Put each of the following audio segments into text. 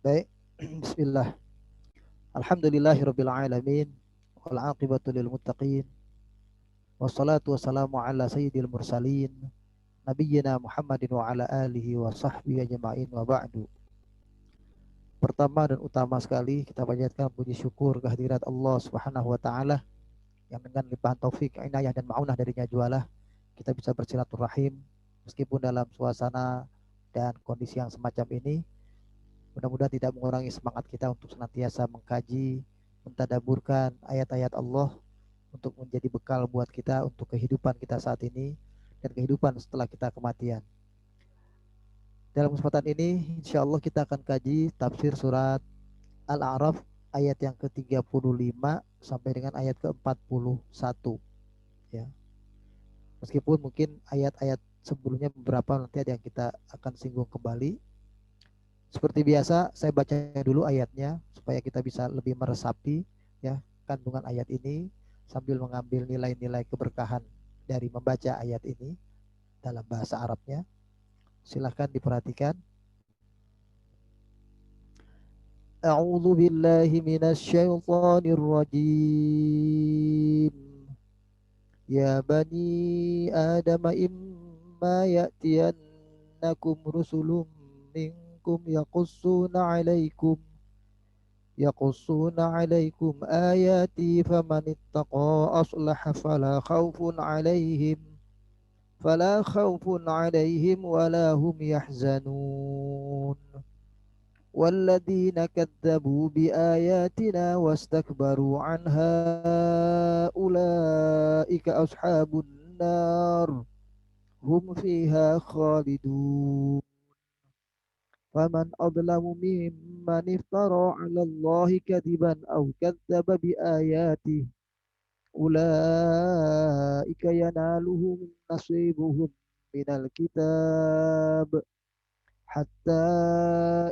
Baik, bismillah. Alhamdulillahirabbil alamin wal aqibatu lil muttaqin wassalatu wassalamu ala sayyidil mursalin nabiyyina Muhammadin wa ala alihi wa sahbihi ajma'in wa ba'du. Pertama dan utama sekali kita panjatkan puji syukur kehadirat Allah Subhanahu wa taala yang dengan limpahan taufik, inayah dan maunah darinya jualah kita bisa bersilaturahim meskipun dalam suasana dan kondisi yang semacam ini. Mudah-mudahan tidak mengurangi semangat kita untuk senantiasa mengkaji, mentadaburkan ayat-ayat Allah untuk menjadi bekal buat kita untuk kehidupan kita saat ini dan kehidupan setelah kita kematian. Dalam kesempatan ini, insya Allah kita akan kaji tafsir surat Al-A'raf ayat yang ke-35 sampai dengan ayat ke-41. Ya. Meskipun mungkin ayat-ayat sebelumnya beberapa nanti ada yang kita akan singgung kembali. Seperti biasa, saya baca dulu ayatnya supaya kita bisa lebih meresapi ya kandungan ayat ini sambil mengambil nilai-nilai keberkahan dari membaca ayat ini dalam bahasa Arabnya. Silahkan diperhatikan. A'udzu billahi minasyaitonir rajim. Ya bani Adam imma ya'tiyannakum rusulun minkum يقصون عليكم آياتي فمن اتقى أصلح فلا خوف عليهم ولا هم يحزنون والذين كذبوا بآياتنا واستكبروا عنها أولئك أصحاب النار هم فيها خالدون فمن أظلم ممن افترى على الله كذبا أو كذب بآياته أولئك ينالهم نصيبهم من الكتاب حتى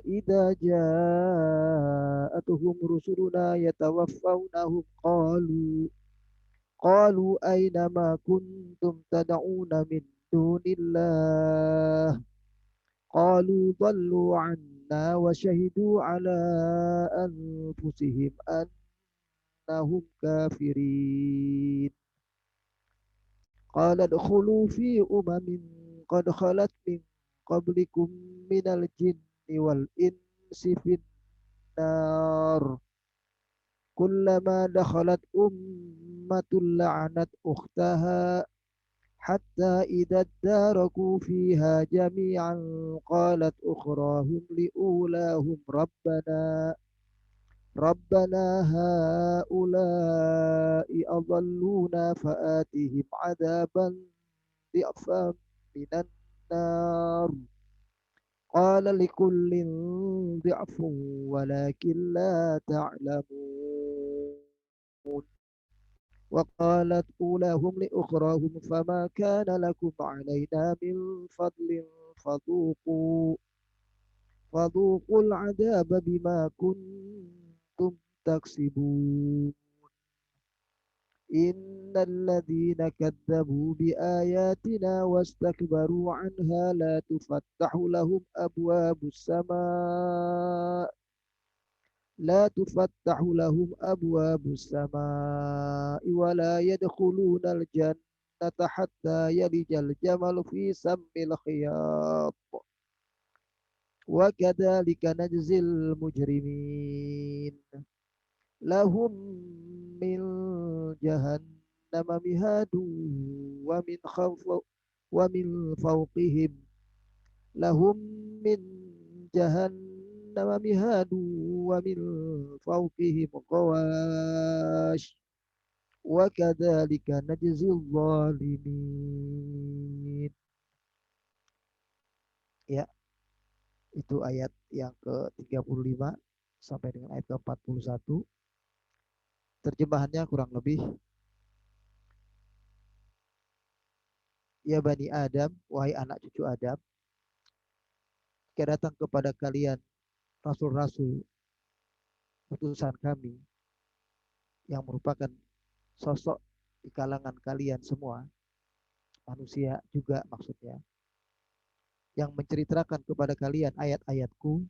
إذا جاءتهم رسلنا يتوفونهم قالوا أين ما كنتم تدعون من دون الله قالوا ضلوا عنا وشهدوا على أنفسهم أنهم كافرين قال ادخلوا في قد خلت من قبلكم من الجن والإنس في النار كلما دخلت أمة لعنت أختها حتى إذا اداركوا فيها جميعا قالت أخراهم لأولاهم ربنا هؤلاء أضلونا فآتهم عذابا ضعفا من النار قال لكل ضعف ولكن لا تعلمون وقالت أولاهم لأخراهم فما كان لكم علينا من فضل فذوقوا فذوقوا العذاب بما كنتم تكسبون إن الذين كذبوا بآياتنا واستكبروا عنها لا تفتح لهم أبواب السماء ولا يدخلون الجنة حتى يلج الجمل في سم الخياط وكذلك نجزي المجرمين لهم من جهنم مهاد ومن خوف ومن فوقهم لهم من جهنم مهاد ومن فوقهم غواش وكذلك نجزي الظالمين. Ya, itu ayat yang ke-35 sampai dengan ayat ke-41. Terjemahannya kurang lebih, ya Bani Adam, wahai anak cucu Adam, datang kepada kalian rasul-rasul utusan kami yang merupakan sosok di kalangan kalian semua, manusia juga maksudnya, yang menceritakan kepada kalian ayat-ayatku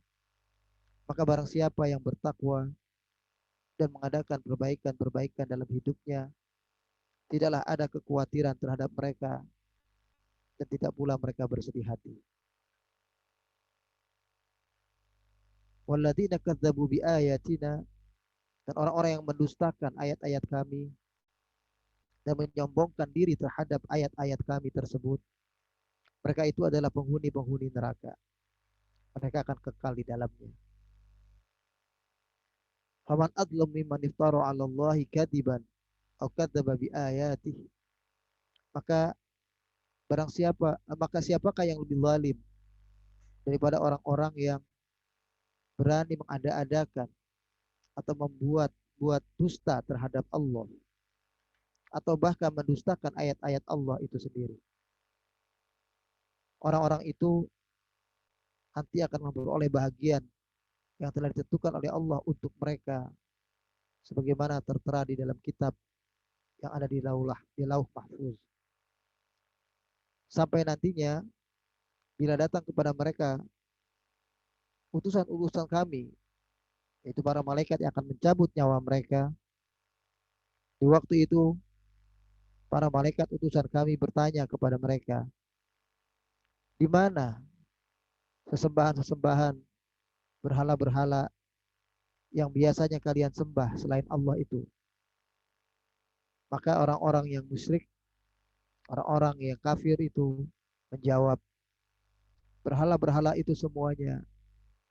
Maka barang siapa yang bertakwa dan mengadakan perbaikan-perbaikan dalam hidupnya, tidaklah ada kekhawatiran terhadap mereka dan tidak pula mereka bersedih hati. Walladzina kadzdzabu biayatina, dan orang-orang yang mendustakan ayat-ayat kami dan menyombongkan diri terhadap ayat-ayat kami tersebut, mereka itu adalah penghuni-penghuni neraka. Mereka akan kekal di dalamnya. Faman adlam mimman iftara 'ala Allahi kadiban aw kadzdzaba biayatihi. Maka maka siapakah yang lebih zalim daripada orang-orang yang berani mengada-adakan atau buat dusta terhadap Allah atau bahkan mendustakan ayat-ayat Allah itu sendiri. Orang-orang itu nanti akan memperoleh bahagian yang telah ditentukan oleh Allah untuk mereka sebagaimana tertera di dalam kitab yang ada di lauh mahfuz. Sampai nantinya bila datang kepada mereka utusan-utusan kami, yaitu para malaikat yang akan mencabut nyawa mereka, di waktu itu para malaikat utusan kami bertanya kepada mereka, di mana sesembahan-sesembahan berhala-berhala yang biasanya kalian sembah selain Allah itu? Maka orang-orang yang musyrik, orang-orang yang kafir itu menjawab, berhala-berhala itu semuanya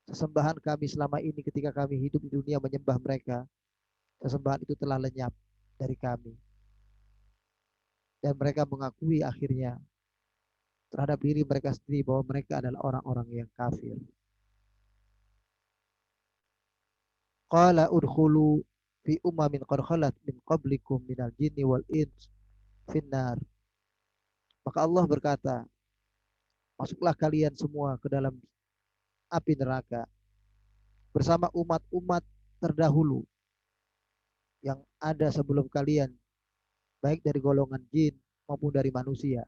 sesembahan kami selama ini ketika kami hidup di dunia menyembah mereka. Sesembahan itu telah lenyap dari kami. Dan mereka mengakui akhirnya terhadap diri mereka sendiri bahwa mereka adalah orang-orang yang kafir. Qala udkhulu fi ummamin qad khalat min qablikum minal jinni wal ins finnar. Maka Allah berkata, masuklah kalian semua ke dalam api neraka bersama umat-umat terdahulu yang ada sebelum kalian, baik dari golongan jin maupun dari manusia.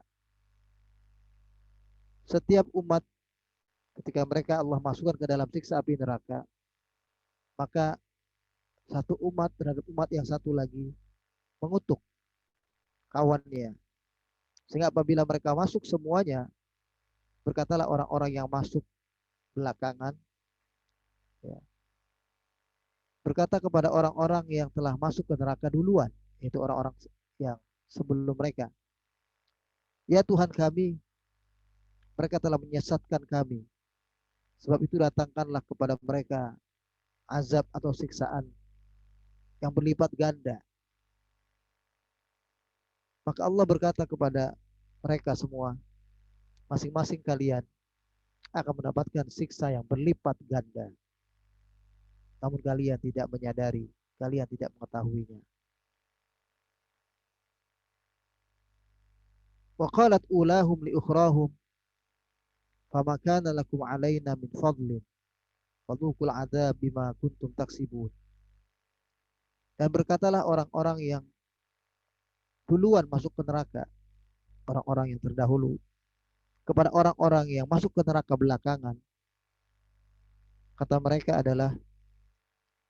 Setiap umat ketika mereka Allah masukkan ke dalam siksa api neraka, maka satu umat terhadap umat yang satu lagi mengutuk kawannya. Sehingga apabila mereka masuk semuanya, berkatalah orang-orang yang masuk belakangan, ya, berkata kepada orang-orang yang telah masuk ke neraka duluan, yaitu orang-orang yang sebelum mereka, ya Tuhan kami, mereka telah menyesatkan kami. Sebab itu datangkanlah kepada mereka azab atau siksaan yang berlipat ganda. Maka Allah berkata kepada mereka semua, masing-masing kalian akan mendapatkan siksa yang berlipat ganda. Namun kalian tidak menyadari, kalian tidak mengetahuinya. Wa qalat ulahum li ukhrahum fama kana lakum alaina min fadlin fadhuqul adzab bima kuntum taksibun. Dan berkatalah orang-orang yang duluan masuk ke neraka, orang-orang yang terdahulu, kepada orang-orang yang masuk ke neraka belakangan, kata mereka adalah,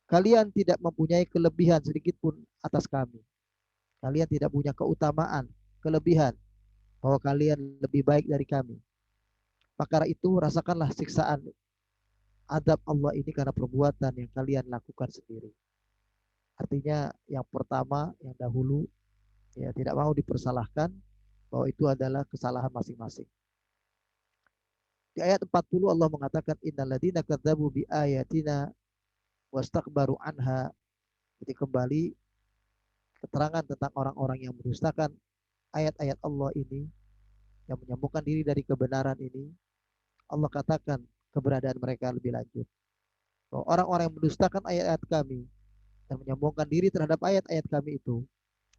kalian tidak mempunyai kelebihan sedikit pun atas kami. Kalian tidak punya keutamaan, kelebihan, bahwa kalian lebih baik dari kami. Maka itu rasakanlah siksaan adab Allah ini karena perbuatan yang kalian lakukan sendiri. Artinya yang pertama, yang dahulu, ya tidak mau dipersalahkan bahwa itu adalah kesalahan masing-masing. Di ayat 40 Allah mengatakan innalladzina kadzdzabu biayatina wastakbaru anha. Jadi kembali keterangan tentang orang-orang yang mendustakan ayat-ayat Allah ini, yang menyambungkan diri dari kebenaran ini. Allah katakan keberadaan mereka lebih lanjut, bahwa orang-orang yang mendustakan ayat-ayat kami dan menyambungkan diri terhadap ayat-ayat kami itu,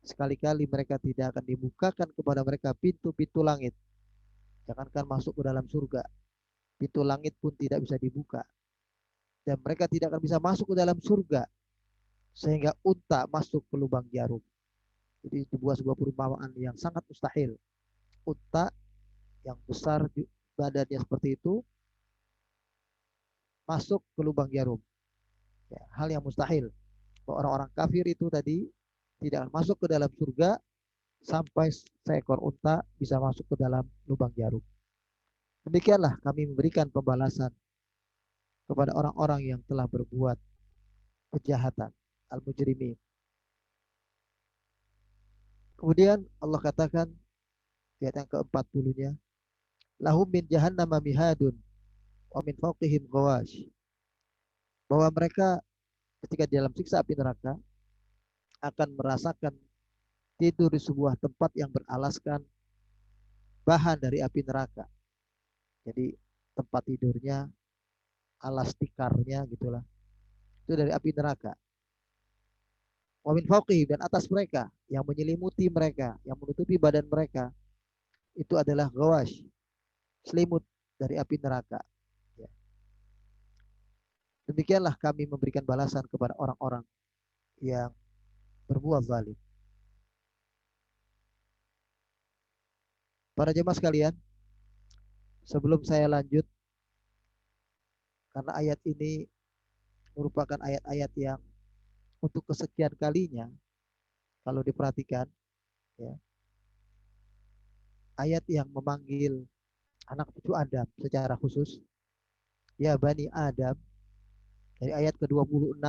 sekali-kali mereka tidak akan dibukakan kepada mereka pintu-pintu langit. Jangankan masuk ke dalam surga, pintu langit pun tidak bisa dibuka. Dan mereka tidak akan bisa masuk ke dalam surga sehingga unta masuk ke lubang jarum. Jadi dibuat sebuah perumpamaan yang sangat mustahil. Unta yang besar badannya seperti itu masuk ke lubang jarum. Ya, hal yang mustahil. Orang-orang kafir itu tadi tidak masuk ke dalam surga sampai seekor unta bisa masuk ke dalam lubang jarum. Demikianlah kami memberikan pembalasan kepada orang-orang yang telah berbuat kejahatan, al-mujrimin. Kemudian Allah katakan di ayat yang ke-40-nya, lahum min jahannama mihadun wa min fawqihim ghawash. Bahwa mereka ketika di dalam siksa api neraka akan merasakan tidur di sebuah tempat yang beralaskan bahan dari api neraka. Jadi tempat tidurnya, alas tikarnya gitulah. Itu dari api neraka. Wa min fawqihim, dan atas mereka, yang menyelimuti mereka, yang menutupi badan mereka, itu adalah ghawash, selimut dari api neraka. Ya. Demikianlah kami memberikan balasan kepada orang-orang yang berbuat zalim. Para jemaah sekalian, sebelum saya lanjut, karena ayat ini merupakan ayat-ayat yang untuk kesekian kalinya, kalau diperhatikan, ya, ayat yang memanggil anak cucu Adam secara khusus, ya Bani Adam, dari ayat ke-26,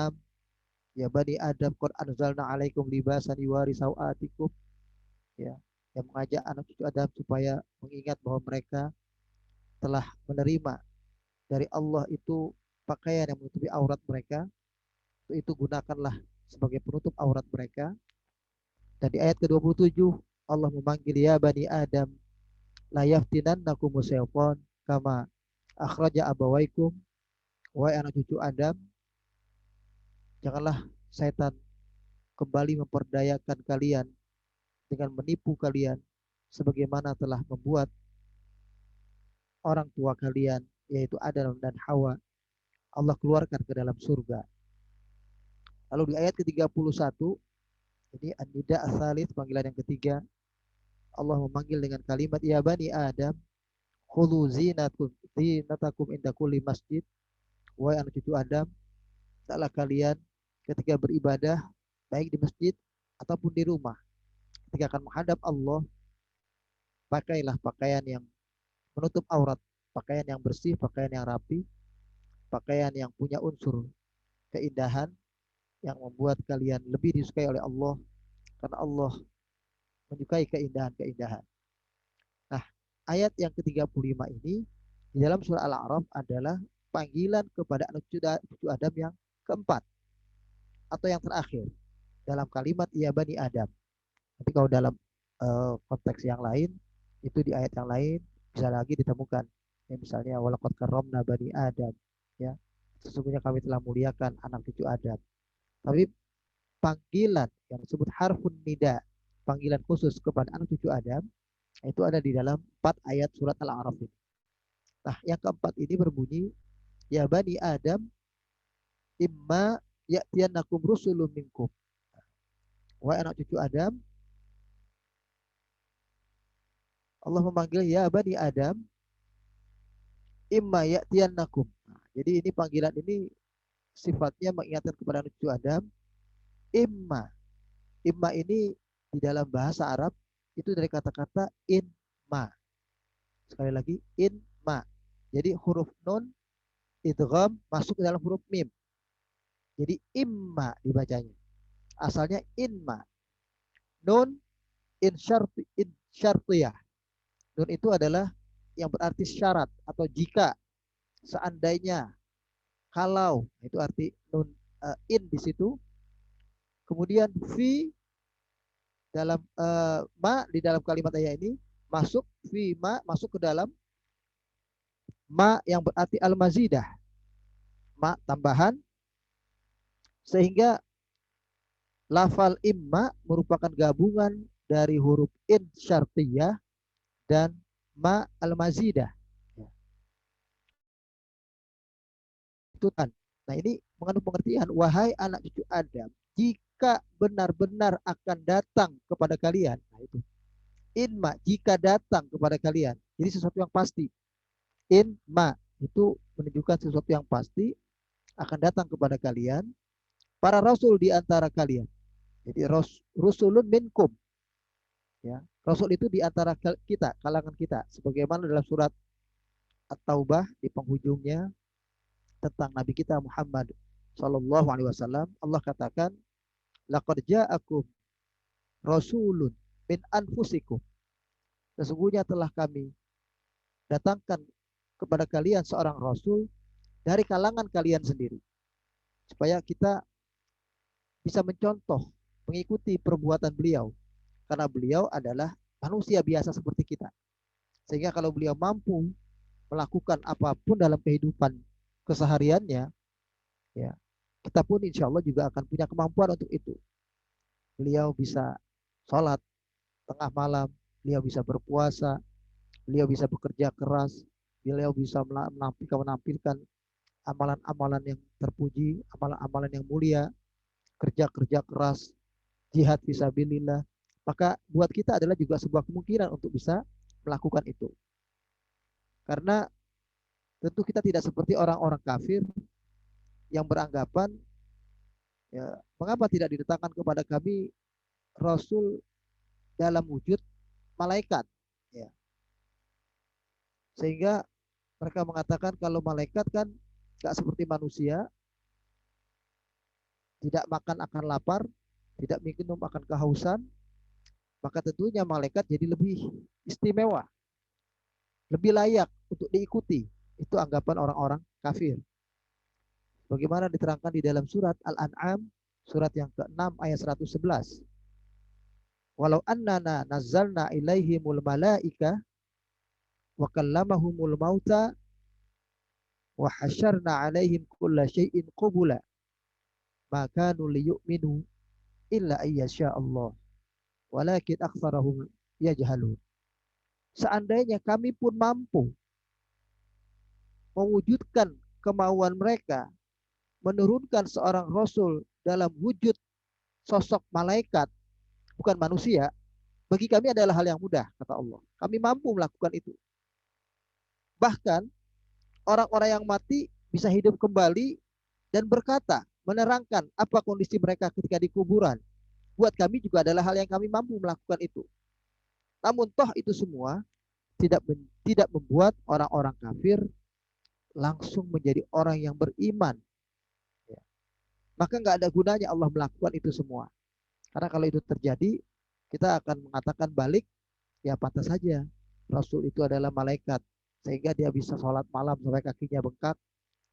ya Bani Adam qad anzalna alaikum libasan yuwari sawatikum, ya, yang mengajak anak cucu Adam supaya mengingat bahwa mereka telah menerima dari Allah itu pakaian yang menutupi aurat mereka, itu gunakanlah sebagai penutup aurat mereka. Dan di ayat ke-27 Allah memanggil ya Bani Adam la yaftinannakum syaitan kama akhraja abawaikum, wahai anak cucu Adam, janganlah setan kembali memperdayakan kalian dengan menipu kalian sebagaimana telah membuat orang tua kalian yaitu Adam dan Hawa Allah keluarkan ke dalam surga. Lalu di ayat ke-31 ini an-nida ats-tsalits, panggilan yang ketiga, Allah memanggil dengan kalimat ya Bani Adam khudzu zinatakum inda kulli masjid, wahai anak cucu Adam, taklah kalian ketika beribadah baik di masjid ataupun di rumah, ketika akan menghadap Allah, pakailah pakaian yang menutup aurat, pakaian yang bersih, pakaian yang rapi, pakaian yang punya unsur keindahan yang membuat kalian lebih disukai oleh Allah, karena Allah menyukai keindahan-keindahan. Nah, ayat yang ke-35 ini di dalam surah Al-A'raf adalah panggilan kepada anak cucu Adam yang keempat atau yang terakhir dalam kalimat ya Bani Adam. Tapi kalau dalam konteks yang lain, itu di ayat yang lain bisa lagi ditemukan. Ya, misalnya walaqad karramna bani Adam, ya. Sesungguhnya kami telah muliakan anak cucu Adam. Tapi panggilan yang disebut harfun nida, panggilan khusus kepada anak cucu Adam, itu ada di dalam 4 ayat surat Al-A'raf ini. Nah, yang keempat ini berbunyi ya Bani Adam imma ya'tiyannakum rusulun minkum. Wahai anak cucu Adam, Allah memanggil ya Bani Adam imma ya'tiyannakum. Nah, jadi ini panggilan ini sifatnya mengingatkan kepada anak cucu Adam. Imma, imma ini di dalam bahasa Arab itu dari kata-kata inma. Sekali lagi inma. Jadi huruf nun idgham masuk ke dalam huruf mim. Jadi imma dibacanya. Asalnya inma. Nun in syartiyah. Nun itu adalah yang berarti syarat atau jika, seandainya, kalau, itu arti nun in di situ. Kemudian fi dalam ma di dalam kalimat ayat ini masuk, fi ma masuk ke dalam ma yang berarti al-mazidah, ma tambahan, sehingga lafal imma merupakan gabungan dari huruf in syartiyah dan ma al-mazidah. Itu kan. Nah, ini mengandung pengertian wahai anak cucu Adam, jika benar-benar akan datang kepada kalian. Nah, itu inma, jika datang kepada kalian. Jadi sesuatu yang pasti. Inma, itu menunjukkan sesuatu yang pasti akan datang kepada kalian para rasul di antara kalian. Jadi rusulun minkum, ya. Rasul itu di antara kita, kalangan kita. Sebagaimana dalam surat At-Taubah di penghujungnya tentang Nabi kita Muhammad Shallallahu Alaihi Wasallam, Allah katakan, laqad ja'akum rasulun min anfusikum. Sesungguhnya telah kami datangkan kepada kalian seorang rasul dari kalangan kalian sendiri. Supaya kita bisa mencontoh, mengikuti perbuatan beliau. Karena beliau adalah manusia biasa seperti kita. Sehingga kalau beliau mampu melakukan apapun dalam kehidupan kesehariannya, ya, kita pun insya Allah juga akan punya kemampuan untuk itu. Beliau bisa sholat tengah malam, beliau bisa berpuasa, beliau bisa bekerja keras, beliau bisa menampilkan amalan-amalan yang terpuji, amalan-amalan yang mulia, kerja-kerja keras, jihad fisabilillah. Maka buat kita adalah juga sebuah kemungkinan untuk bisa melakukan itu. Karena tentu kita tidak seperti orang-orang kafir yang beranggapan, ya, mengapa tidak didatangkan kepada kami Rasul dalam wujud malaikat, ya. Sehingga mereka mengatakan kalau malaikat kan gak seperti manusia, tidak makan akan lapar, tidak minum akan kehausan, maka tentunya malaikat jadi lebih istimewa, lebih layak untuk diikuti. Itu anggapan orang-orang kafir. Bagaimana diterangkan di dalam surat Al-An'am, surat yang ke-6 ayat 111. Walau annana nazzalna ilaihimul malaika wa kallamahumul mauta wa hasyarna alaihim kulla syai'in qubula maka liyu'minu illa ayyasha Allah walakin aktsarahum yajhalun. Seandainya kami pun mampu mewujudkan kemauan mereka, menurunkan seorang rasul dalam wujud sosok malaikat, bukan manusia, bagi kami adalah hal yang mudah, kata Allah. Kami mampu melakukan itu. Bahkan orang-orang yang mati bisa hidup kembali dan berkata, menerangkan apa kondisi mereka ketika di kuburan. Buat kami juga adalah hal yang kami mampu melakukan itu. Namun toh itu semua tidak membuat orang-orang kafir langsung menjadi orang yang beriman. Ya. Maka nggak ada gunanya Allah melakukan itu semua. Karena kalau itu terjadi, kita akan mengatakan balik, ya pantas saja Rasul itu adalah malaikat, sehingga dia bisa sholat malam sampai kakinya bengkak.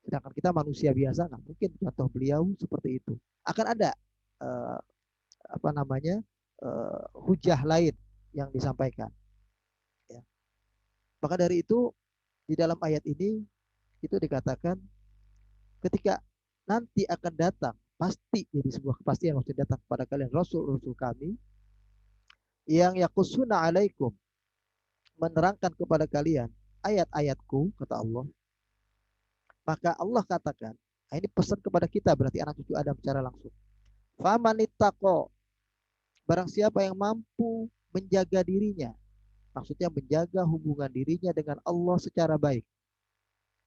Sedangkan kita manusia biasa nggak mungkin contoh beliau seperti itu. Akan ada eh, hujah lain yang disampaikan. Ya. Maka dari itu di dalam ayat ini itu dikatakan ketika nanti akan datang, pasti jadi sebuah kepastian maksudnya datang kepada kalian Rasul-Rasul kami yang yakusuna alaikum, menerangkan kepada kalian ayat-ayatku, kata Allah. Maka Allah katakan, ini pesan kepada kita berarti anak cucu Adam secara langsung. Famanittaqo, barang siapa yang mampu menjaga dirinya, maksudnya menjaga hubungan dirinya dengan Allah secara baik,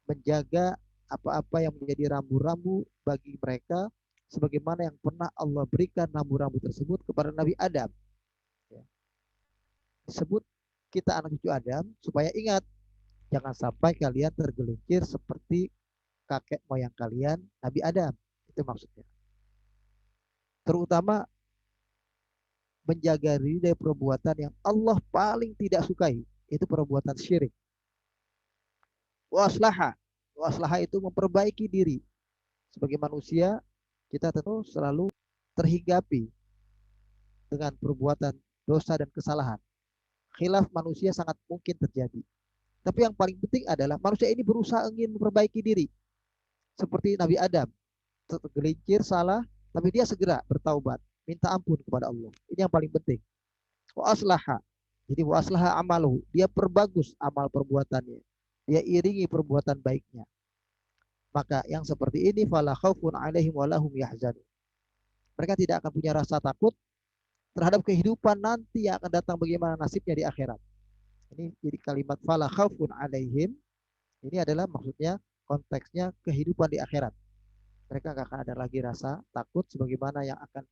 menjaga apa-apa yang menjadi rambu-rambu bagi mereka sebagaimana yang pernah Allah berikan rambu-rambu tersebut kepada Nabi Adam. Ya. Disebut kita anak cucu Adam supaya ingat, jangan sampai kalian tergelincir seperti kakek moyang kalian Nabi Adam. Itu maksudnya. Terutama menjaga diri dari perbuatan yang Allah paling tidak sukai, itu perbuatan syirik. Waslaha, waslaha itu memperbaiki diri. Sebagai manusia, kita tentu selalu terhinggapi dengan perbuatan dosa dan kesalahan. Khilaf manusia sangat mungkin terjadi. Tapi yang paling penting adalah manusia ini berusaha ingin memperbaiki diri. Seperti Nabi Adam, tergelincir salah, tapi dia segera bertaubat, minta ampun kepada Allah. Ini yang paling penting. Wa aslaha. Jadi wa aslaha amaluhu, dia perbagus amal perbuatannya. Dia iringi perbuatan baiknya. Maka yang seperti ini fala khaufun alaihim wa lahum yahzanun. Mereka tidak akan punya rasa takut terhadap kehidupan nanti yang akan datang, bagaimana nasibnya di akhirat. Ini jadi kalimat fala khaufun alaihim, Ini adalah maksudnya konteksnya kehidupan di akhirat. Mereka nggak akan ada lagi rasa takut sebagaimana yang akan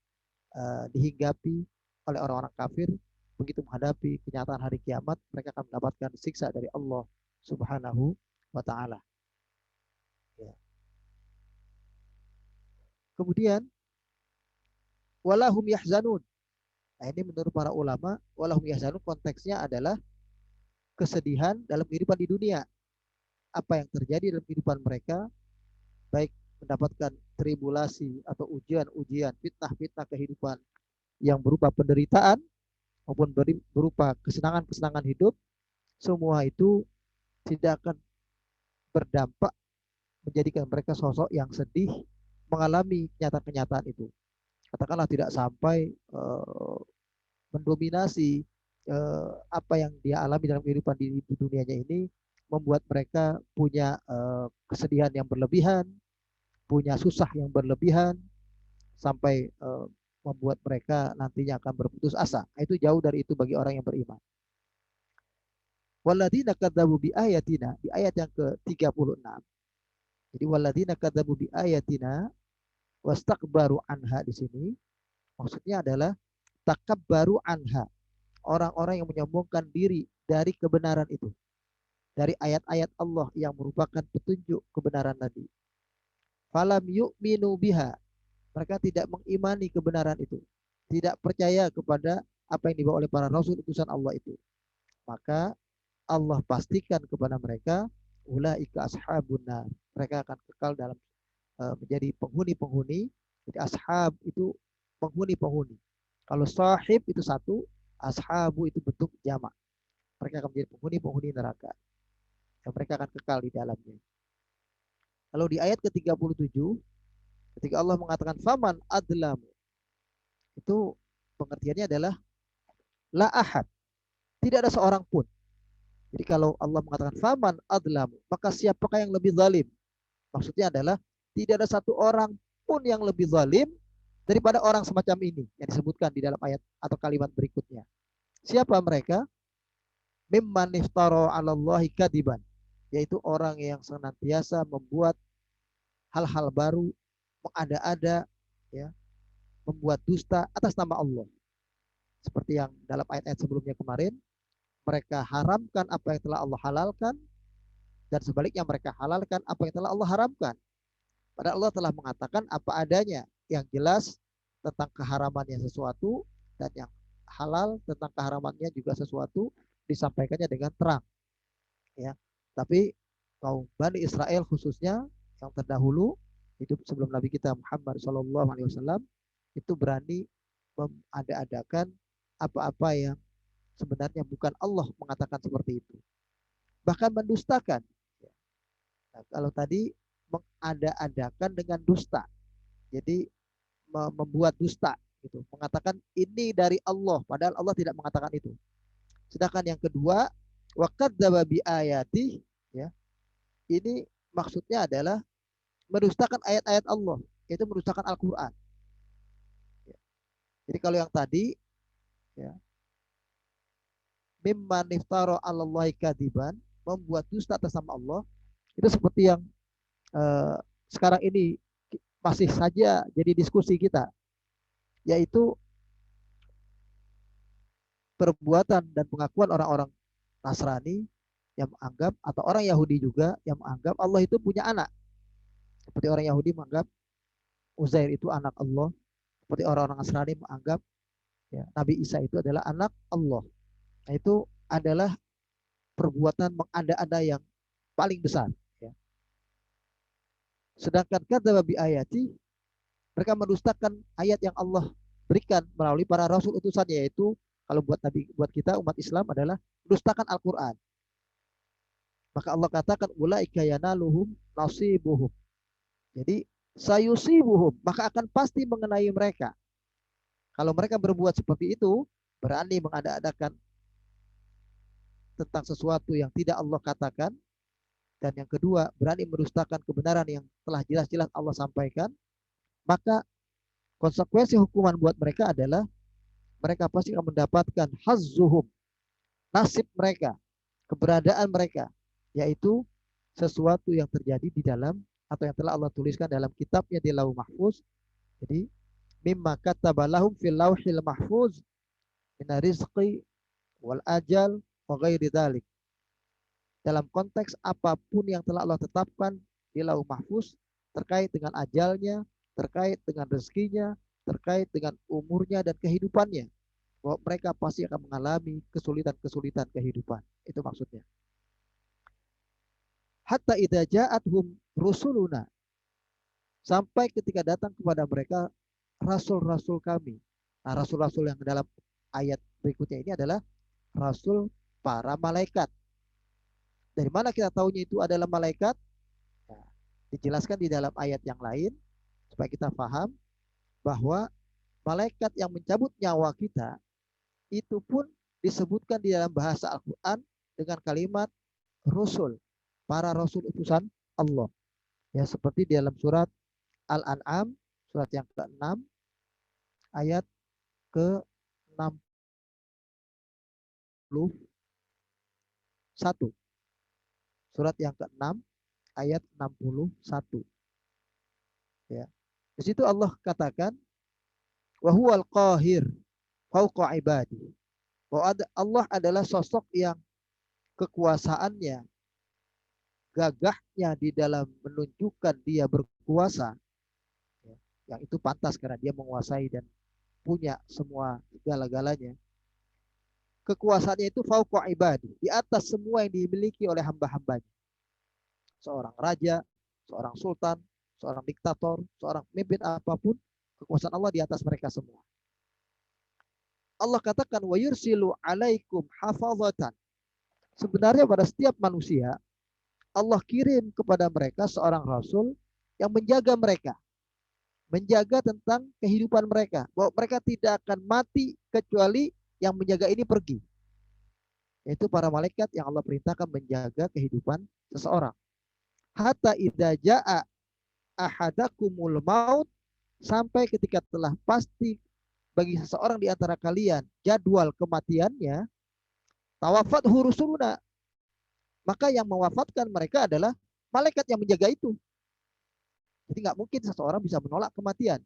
dihinggapi oleh orang-orang kafir begitu menghadapi kenyataan hari kiamat. Mereka akan mendapatkan siksa dari Allah Subhanahu wa taala. Ya. Kemudian walahum yahzanun. Nah, ini menurut para ulama, walahum yahzanun konteksnya adalah kesedihan dalam kehidupan di dunia. Apa yang terjadi dalam kehidupan mereka, baik mendapatkan tribulasi atau ujian-ujian, fitnah-fitnah kehidupan yang berupa penderitaan maupun berupa kesenangan-kesenangan hidup, semua itu tidak akan berdampak menjadikan mereka sosok yang sedih mengalami kenyataan-kenyataan itu. Katakanlah tidak sampai mendominasi apa yang dia alami dalam kehidupan di dunianya ini, membuat mereka punya kesedihan yang berlebihan, punya susah yang berlebihan, sampai membuat mereka nantinya akan berputus asa. Itu jauh dari itu bagi orang yang beriman. Walladzina kadzabu bi ayatina, di ayat yang ke-36. Jadi walladzina kadzabu bi ayatina wastakbaru anha, di sini maksudnya adalah takabbaru anha, orang-orang yang menyombongkan diri dari kebenaran itu, dari ayat-ayat Allah yang merupakan petunjuk kebenaran tadi. Falam yu'minu biha, mereka tidak mengimani kebenaran itu, tidak percaya kepada apa yang dibawa oleh para rasul utusan Allah itu. Maka Allah pastikan kepada mereka, ulaika ashabun nar, mereka akan kekal dalam menjadi penghuni-penghuni. Jadi ashab itu penghuni-penghuni. Kalau sahib itu satu, ashabu itu bentuk jamak. Mereka akan menjadi penghuni-penghuni neraka, dan mereka akan kekal di dalamnya. Lalu di ayat ke-37, ketika Allah mengatakan faman adlamu, itu pengertiannya adalah la ahad, tidak ada seorang pun. Jadi kalau Allah mengatakan faman adlamu, maka siapakah yang lebih zalim? Maksudnya adalah tidak ada satu orang pun yang lebih zalim daripada orang semacam ini yang disebutkan di dalam ayat atau kalimat berikutnya. Siapa mereka? Mimman iftara 'alallahi kadiban, yaitu orang yang senantiasa membuat hal-hal baru, mengada-ada, ya, membuat dusta atas nama Allah. Seperti yang dalam ayat-ayat sebelumnya kemarin, mereka haramkan apa yang telah Allah halalkan, dan sebaliknya mereka halalkan apa yang telah Allah haramkan. Padahal Allah telah mengatakan apa adanya, yang jelas tentang keharamannya sesuatu, dan yang halal tentang keharamannya juga sesuatu, disampaikannya dengan terang. Ya, tapi kaum Bani Israel khususnya yang terdahulu hidup sebelum Nabi kita Muhammad SAW itu berani mengada-adakan apa-apa yang sebenarnya bukan Allah mengatakan seperti itu, bahkan mendustakan. Nah, kalau tadi mengada-adakan dengan dusta, jadi membuat dusta gitu, mengatakan ini dari Allah padahal Allah tidak mengatakan itu. Sedangkan yang kedua, waqadzaba bi ayati, ya, ini maksudnya adalah mendustakan ayat-ayat Allah, yaitu mendustakan Al-Qur'an. Ya. Jadi kalau yang tadi, ya, mimman iftara 'alallahi kadiban, membuat dusta atas nama Allah, itu seperti yang sekarang ini masih saja jadi diskusi kita, yaitu perbuatan dan pengakuan orang-orang Nasrani yang menganggap, atau orang Yahudi juga yang menganggap Allah itu punya anak. Seperti orang Yahudi menganggap Uzair itu anak Allah, seperti orang-orang Nasrani menganggap, ya, Nabi Isa itu adalah anak Allah. Nah, itu adalah perbuatan mengada-ada yang paling besar. Ya. Sedangkan kata babi ayati, mereka mendustakan ayat yang Allah berikan melalui para rasul utusannya, yaitu kalau buat Nabi, buat kita umat Islam adalah mendustakan Al-Quran. Maka Allah katakan ulaika yanaluhum nasibuhum. Jadi sayusibuhum, maka akan pasti mengenai mereka. Kalau mereka berbuat seperti itu, berani mengada-adakan tentang sesuatu yang tidak Allah katakan, dan yang kedua berani mendustakan kebenaran yang telah jelas-jelas Allah sampaikan, maka konsekuensi hukuman buat mereka adalah mereka pasti akan mendapatkan hazzuhum, nasib mereka, keberadaan mereka, yaitu sesuatu yang terjadi di dalam atau yang telah Allah tuliskan dalam kitabnya di Lauh Mahfuz. Jadi mimma katabalahum fil lauhil mahfuz min rizqi wal ajal wa ghairi dzalik. Dalam konteks apapun yang telah Allah tetapkan di Lauh Mahfuz terkait dengan ajalnya, terkait dengan rezekinya, terkait dengan umurnya dan kehidupannya. Bahwa mereka pasti akan mengalami kesulitan-kesulitan kehidupan. Itu maksudnya. Hatta idza ja'atuhum rusuluna, sampai ketika datang kepada mereka rasul-rasul kami. Nah, rasul-rasul yang dalam ayat berikutnya ini adalah rasul para malaikat. Dari mana kita tahunya itu adalah malaikat? Nah, dijelaskan di dalam ayat yang lain supaya kita paham bahwa malaikat yang mencabut nyawa kita itu pun disebutkan di dalam bahasa Al-Quran dengan kalimat Rasul, para Rasul utusan Allah. Ya, seperti di dalam surat Al-An'am, surat yang ke-6, ayat ke-61. Surat yang ke-6, ayat 61. Ya. Di situ Allah katakan, wa huwal qahir fauqa ibadi. Bahwa Allah adalah sosok yang kekuasaannya, gagahnya di dalam menunjukkan dia berkuasa, ya, yang itu pantas karena dia menguasai dan punya semua segala-galanya. Kekuasaannya itu fauqa ibadi, di atas semua yang dimiliki oleh hamba-hambanya. Seorang raja, seorang sultan, seorang diktator, seorang pemimpin apapun, kekuasaan Allah di atas mereka semua. Allah katakan wa yursilu alaikum hafazatan. Sebenarnya pada setiap manusia Allah kirim kepada mereka seorang rasul yang menjaga mereka, menjaga tentang kehidupan mereka, bahwa mereka tidak akan mati kecuali yang menjaga ini pergi, yaitu para malaikat yang Allah perintahkan menjaga kehidupan seseorang. Hatta idza jaa ahadakumul maut, sampai ketika telah pasti bagi seseorang di antara kalian jadwal kematiannya, tawafat hurusuluna, maka yang mewafatkan mereka adalah malaikat yang menjaga itu. Jadi nggak mungkin seseorang bisa menolak kematian,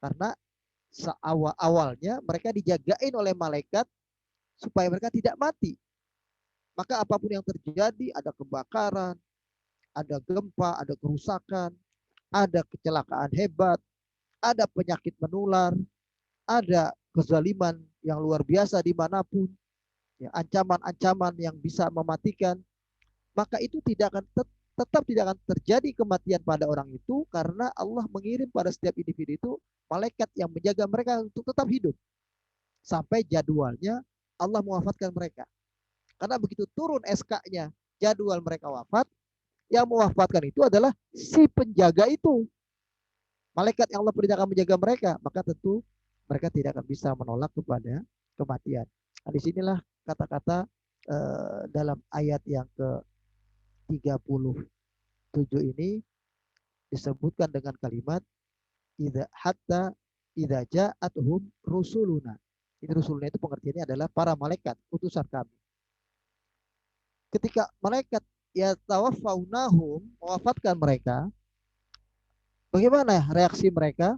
karena awalnya mereka dijagain oleh malaikat supaya mereka tidak mati. Maka apapun yang terjadi, ada kebakaran, ada gempa, ada kerusakan, ada kecelakaan hebat, ada penyakit menular, ada kezaliman yang luar biasa dimanapun, ya, ancaman-ancaman yang bisa mematikan, maka itu tetap tidak akan terjadi kematian pada orang itu, karena Allah mengirim pada setiap individu itu malaikat yang menjaga mereka untuk tetap hidup sampai jadwalnya Allah mewafatkan mereka. Karena begitu turun SK-nya jadwal mereka wafat, yang mewafatkan itu adalah si penjaga itu, malaikat yang Allah perintahkan menjaga mereka, maka tentu mereka tidak akan bisa menolak kepada kematian. Nah, disinilah kata-kata dalam ayat yang ke-37 ini disebutkan dengan kalimat hatta idza ja'atuhum rusuluna. Ini rusuluna itu pengertiannya adalah para malaikat, utusan kami. Ketika malaikat ya tawafaunahum, mewafatkan mereka, bagaimana reaksi mereka?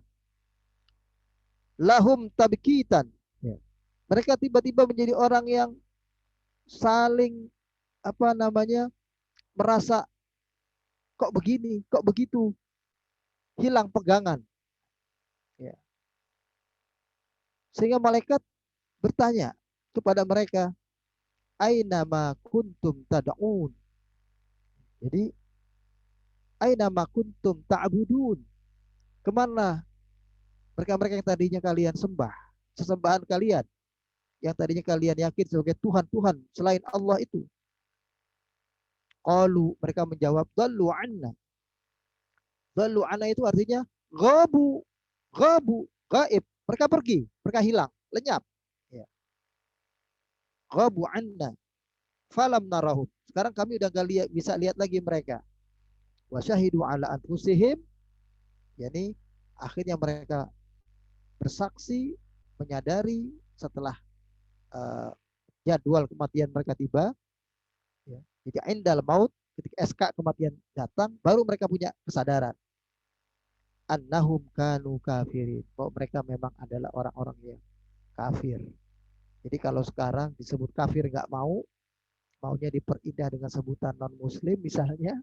Lahum tabkitan. Ya. Mereka tiba-tiba menjadi orang yang saling merasa kok begini, kok begitu, hilang pegangan. Ya. Sehingga malaikat bertanya kepada mereka, aina ma kuntum tad'un. Jadi aina ma kuntum ta'budun. Kemana mereka-mereka yang tadinya kalian sembah, sesembahan kalian, yang tadinya kalian yakin sebagai Tuhan-Tuhan selain Allah itu. Qalu, mereka menjawab, dallu anna. Dallu anna itu artinya gabu, gaib. Mereka pergi, mereka hilang, lenyap. Ya. Gabu anna. Falam narahum. Sekarang kami udah gak bisa lihat lagi mereka. Wa syahidu ala anfusihim. Yani akhirnya mereka bersaksi, menyadari setelah jadwal kematian mereka tiba. Ya. Jadi indal maut, ketika SK kematian datang, baru mereka punya kesadaran. Annahum kanu kafirin. Bahwa mereka memang adalah orang-orang yang kafir. Jadi kalau sekarang disebut kafir nggak mau, maunya diperindah dengan sebutan non-muslim misalnya,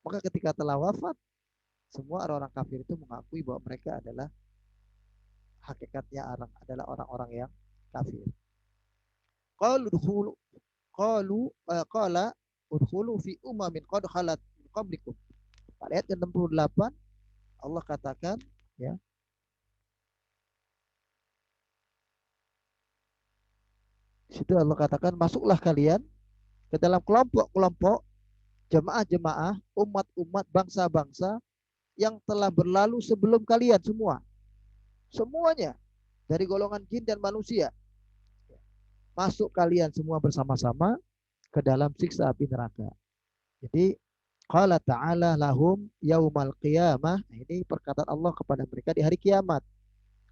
maka ketika telah wafat, semua orang-orang kafir itu mengakui bahwa mereka adalah hakikatnya adalah orang-orang yang kafir. Qalu udkhulu qala udkhulu fi umamin qad khalat min qablikum. Pada ayat ke-68 Allah katakan, ya, situ Allah katakan, masuklah kalian ke dalam kelompok-kelompok, jemaah-jemaah, umat-umat, bangsa-bangsa yang telah berlalu sebelum kalian semua. Semuanya dari golongan jin dan manusia. Masuk kalian semua bersama-sama ke dalam siksa api neraka. Jadi qala ta'ala lahum yaumal qiyamah. Ini perkataan Allah kepada mereka di hari kiamat.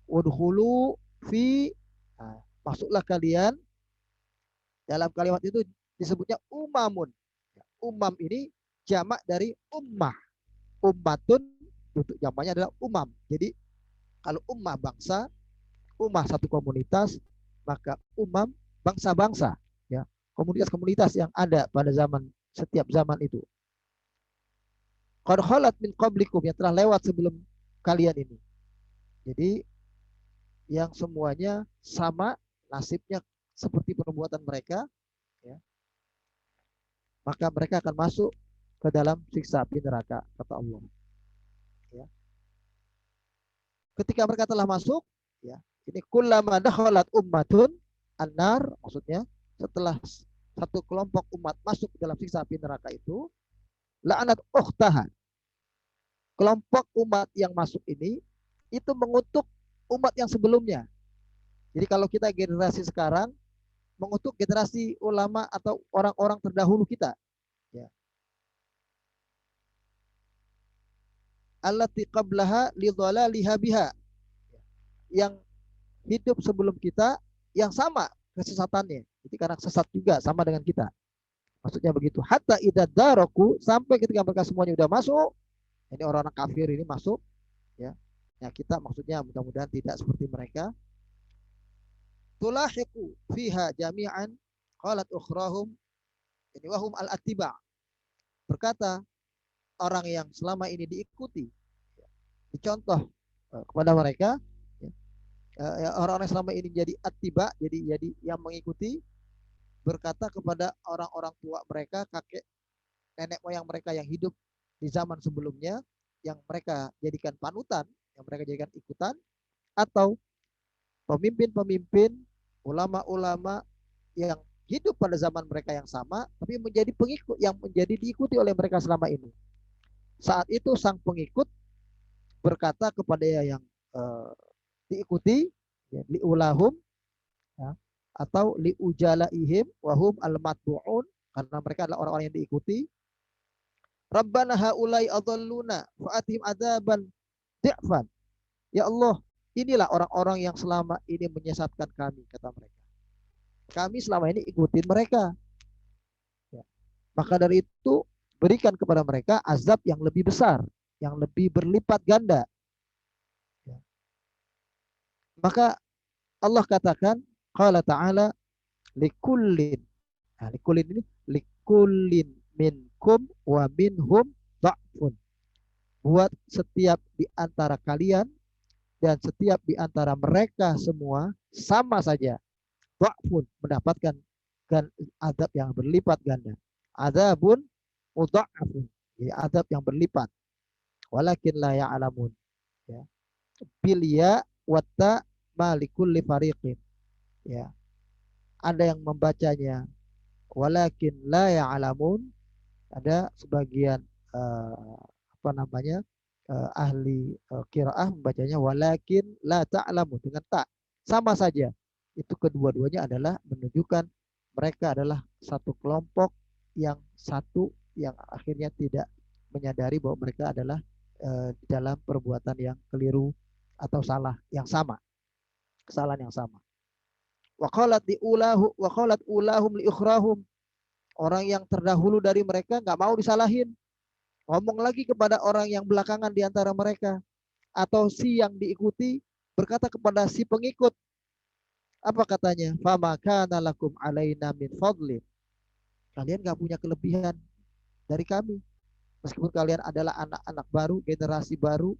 Udkhulu fi, masuklah kalian, dalam kalimat itu disebutnya umamun. Umam ini jamak dari ummah. Ummatun untuk jamaknya adalah umam. Jadi kalau ummah bangsa, ummah satu komunitas, maka umam bangsa-bangsa, ya, komunitas-komunitas yang ada pada setiap zaman itu. Qad khalat min qablikum, yang telah lewat sebelum kalian ini. Jadi yang semuanya sama nasibnya seperti perbuatan mereka, ya, maka mereka akan masuk ke dalam siksa api neraka, kata Allah. Ya. Ketika mereka telah masuk, ya, ini kullama dakhalat ummatun annar, maksudnya setelah satu kelompok umat masuk ke dalam siksa api neraka itu, la'anat ukhtaha, kelompok umat yang masuk ini itu mengutuk umat yang sebelumnya. Jadi kalau kita generasi sekarang mengutuk generasi ulama atau orang-orang terdahulu kita, ya, allati qablaha lidhalaliha biha, yang hidup sebelum kita yang sama kesesatannya. Jadi karena sesat juga sama dengan kita. Maksudnya begitu. Hatta idza daraku, sampai ketika mereka semuanya udah masuk, ini orang-orang kafir ini masuk, ya. Ya kita maksudnya mudah-mudahan tidak seperti mereka. Tulahiqu fiha jami'an qalat ukhrahum, ini wahum al-attiba. Berkata orang yang selama ini diikuti, dicontoh kepada mereka, orang-orang yang selama ini jadi attiba, jadi yang mengikuti, berkata kepada orang-orang tua mereka, kakek nenek moyang mereka yang hidup di zaman sebelumnya, yang mereka jadikan panutan, yang mereka jadikan ikutan, atau pemimpin-pemimpin, ulama-ulama yang hidup pada zaman mereka yang sama, tapi menjadi pengikut, yang menjadi diikuti oleh mereka selama ini. Saat itu sang pengikut berkata kepada yang diikuti, ya, liulahum, ya, atau liujalaihim wahum al-matbu'un, karena mereka adalah orang-orang yang diikuti. Rabbana haulai adalluna fa'atihim adaban di'fan. Ya Allah, inilah orang-orang yang selama ini menyesatkan kami, kata mereka. Kami selama ini ikutin mereka. Ya. Maka dari itu berikan kepada mereka azab yang lebih besar, yang lebih berlipat ganda. Ya. Maka Allah katakan, qala ta'ala likullin. Nah, likullin ini likullin minkum wa minhum dha'fun. Buat setiap di antara kalian dan setiap di antara mereka semua sama saja, dha'fun, mendapatkan adab yang berlipat ganda. Adzabun mudha'afun, ya, adab yang berlipat. Walakin la ya'lamun, ya. Bil ya watta malikul li fariqin, ya. Ada yang membacanya walakin la ya'lamun, ada sebagian ahli qiraah membacanya walakin la ta'lamun dengan tak, sama saja. Itu kedua-duanya adalah menunjukkan mereka adalah satu kelompok yang satu, yang akhirnya tidak menyadari bahwa mereka adalah dalam perbuatan yang keliru atau salah yang sama, kesalahan yang sama. Wa qalat ulahum li ukhrahum, Orang yang terdahulu dari mereka nggak mau disalahin. Ngomong lagi kepada orang yang belakangan di antara mereka. Atau si yang diikuti berkata kepada si pengikut. Apa katanya? Fama kana lakum alaina min fadlin. Kalian nggak punya kelebihan dari kami. Meskipun kalian adalah anak-anak baru, generasi baru,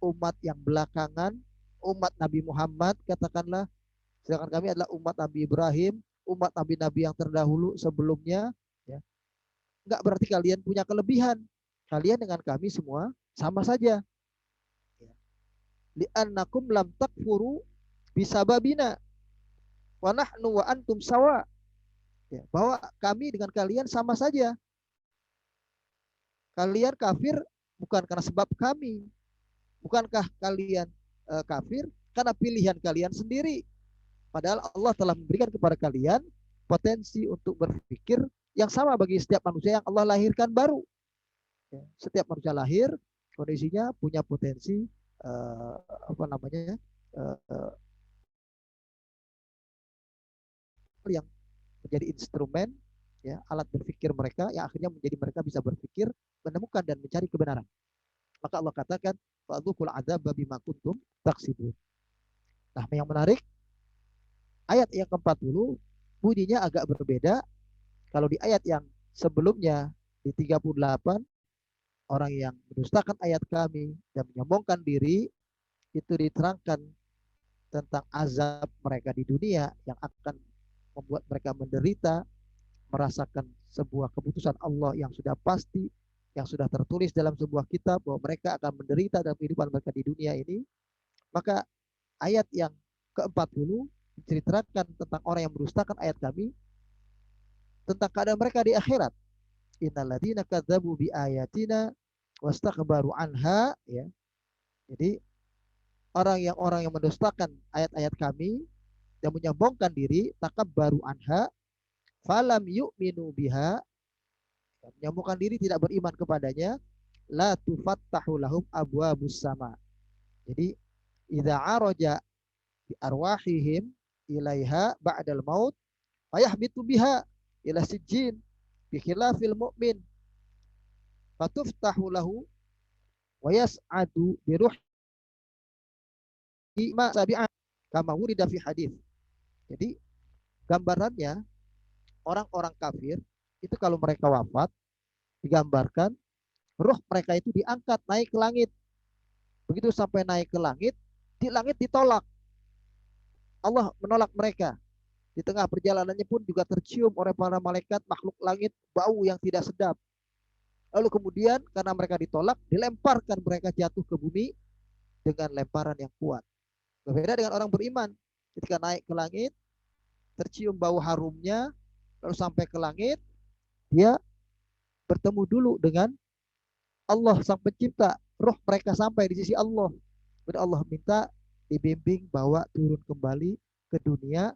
umat yang belakangan, umat Nabi Muhammad, katakanlah, sedangkan kami adalah umat Nabi Ibrahim, umat Nabi-Nabi yang terdahulu sebelumnya, ya. Enggak berarti kalian punya kelebihan. Kalian dengan kami semua sama saja. Li'annakum lam takfuru bisababina wa nahnu wa antum sawa. Ya, bahwa kami dengan kalian sama saja. Kalian kafir bukan karena sebab kami. Bukankah kalian kafir karena pilihan kalian sendiri? Padahal Allah telah memberikan kepada kalian potensi untuk berpikir yang sama bagi setiap manusia yang Allah lahirkan baru. Setiap manusia lahir kondisinya punya potensi apa namanya yang menjadi instrumen, ya, alat berpikir mereka yang akhirnya menjadi mereka bisa berpikir, menemukan dan mencari kebenaran. Maka Allah katakan, fadzuqul adzaba bima kuntum taksibun. Nah, yang menarik, ayat yang ke-40 bunyinya agak berbeda. Kalau di ayat yang sebelumnya di 38, orang yang mendustakan ayat kami dan menyombongkan diri, itu diterangkan tentang azab mereka di dunia yang akan membuat mereka menderita, merasakan sebuah keputusan Allah yang sudah pasti, yang sudah tertulis dalam sebuah kitab bahwa mereka akan menderita dalam kehidupan mereka di dunia ini. Maka ayat yang ke-40 menceritakan tentang orang yang mendustakan ayat kami, tentang keadaan mereka di akhirat. Innalladzina kadzabu bi ayatina wastakbaru anha, ya. Jadi orang yang mendustakan ayat-ayat kami dan menyombongkan diri, takabbaru anha, falam yu'minu biha, menyombongkan diri tidak beriman kepadanya, la tufattahu lahum abwabus sama. Jadi idza araja bi arwahihim ilaiha ba'dal maut fayahbitu biha ila sijjin bi khilafil mu'min fatuftahu lahu wa yas'adu bi ruhi ma sabi'an kama wurida fi hadis. Jadi gambarannya orang-orang kafir itu kalau mereka wafat digambarkan roh mereka itu diangkat naik ke langit. Begitu sampai naik ke langit, di langit ditolak. Allah menolak mereka. Di tengah perjalanannya pun juga tercium oleh para malaikat makhluk langit bau yang tidak sedap. Lalu kemudian karena mereka ditolak, dilemparkan mereka jatuh ke bumi dengan lemparan yang kuat. Berbeda dengan orang beriman. Ketika naik ke langit, tercium bau harumnya, lalu sampai ke langit, dia bertemu dulu dengan Allah sang pencipta. Roh mereka sampai di sisi Allah. Kemudian Allah minta dibimbing bawa turun kembali ke dunia,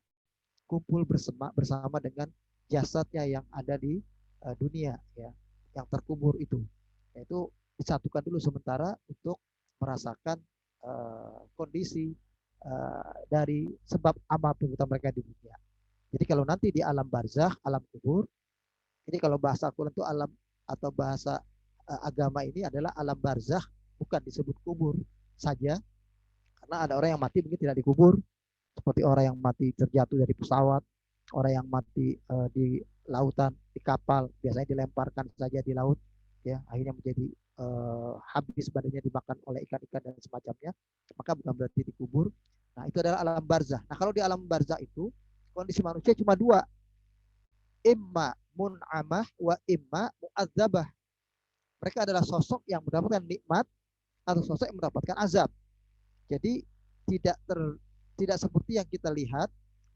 kumpul bersama dengan jasadnya yang ada di dunia, ya, yang terkubur itu. Yaitu disatukan dulu sementara untuk merasakan kondisi dari sebab amal perbuatan mereka di dunia. Jadi kalau nanti di alam barzakh, alam kubur, ini kalau bahasa Quran itu alam atau bahasa agama ini adalah alam barzakh, bukan disebut kubur saja, karena ada orang yang mati mungkin tidak dikubur, seperti orang yang mati terjatuh dari pesawat, orang yang mati di lautan, di kapal, biasanya dilemparkan saja di laut, ya, akhirnya menjadi habis badannya dimakan oleh ikan-ikan dan semacamnya, maka bukan berarti dikubur. Nah, itu adalah alam barzakh. Nah, kalau di alam barzakh itu kondisi manusia cuma dua, imma mun'amah wa imma mu'adzabah. Mereka adalah sosok yang mendapatkan nikmat atau sosok yang mendapatkan azab. Jadi tidak seperti yang kita lihat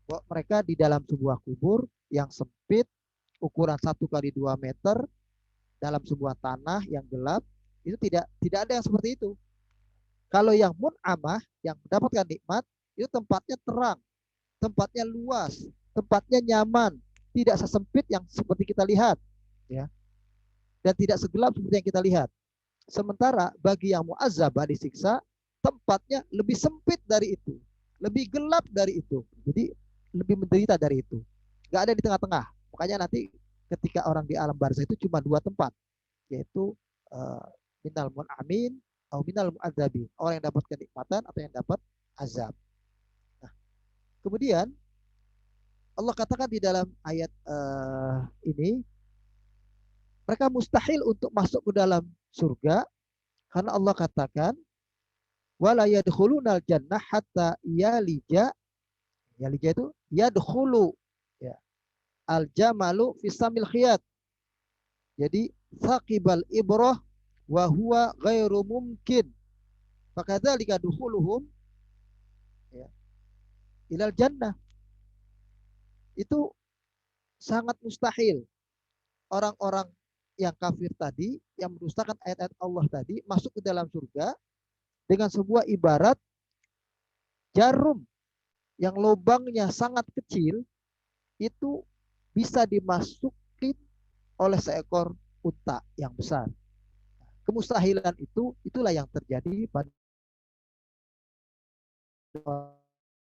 bahwa mereka di dalam sebuah kubur yang sempit, ukuran 1 x 2 meter, dalam sebuah tanah yang gelap, itu tidak ada yang seperti itu. Kalau yang mun'amah, yang mendapatkan nikmat, itu tempatnya terang, tempatnya luas, tempatnya nyaman, tidak sesempit yang seperti kita lihat, ya, dan tidak segelap seperti yang kita lihat. Sementara bagi yang mu'azzabah, disiksa, tempatnya lebih sempit dari itu, lebih gelap dari itu, jadi lebih menderita dari itu. Gak ada di tengah-tengah. Makanya nanti ketika orang di alam barzah itu cuma dua tempat, yaitu minal mun'amin atau minal mu'adzabin, orang yang dapat kenikmatan atau yang dapat azab. Nah, kemudian Allah katakan di dalam ayat ini, mereka mustahil untuk masuk ke dalam surga karena Allah katakan wala yadkhulunal jannah hatta yalija itu yadkhulu, ya, al jamalu fisamil khiyat. Jadi saqibal ibrah wa huwa ghairu mumkin. Fakadzalika dukhuluhum, ya, ilal jannah. Itu sangat mustahil orang-orang yang kafir tadi, yang mendustakan ayat-ayat Allah tadi, masuk ke dalam surga dengan sebuah ibarat jarum yang lubangnya sangat kecil, itu bisa dimasukin oleh seekor unta yang besar. Kemustahilan itu, itulah yang terjadi pada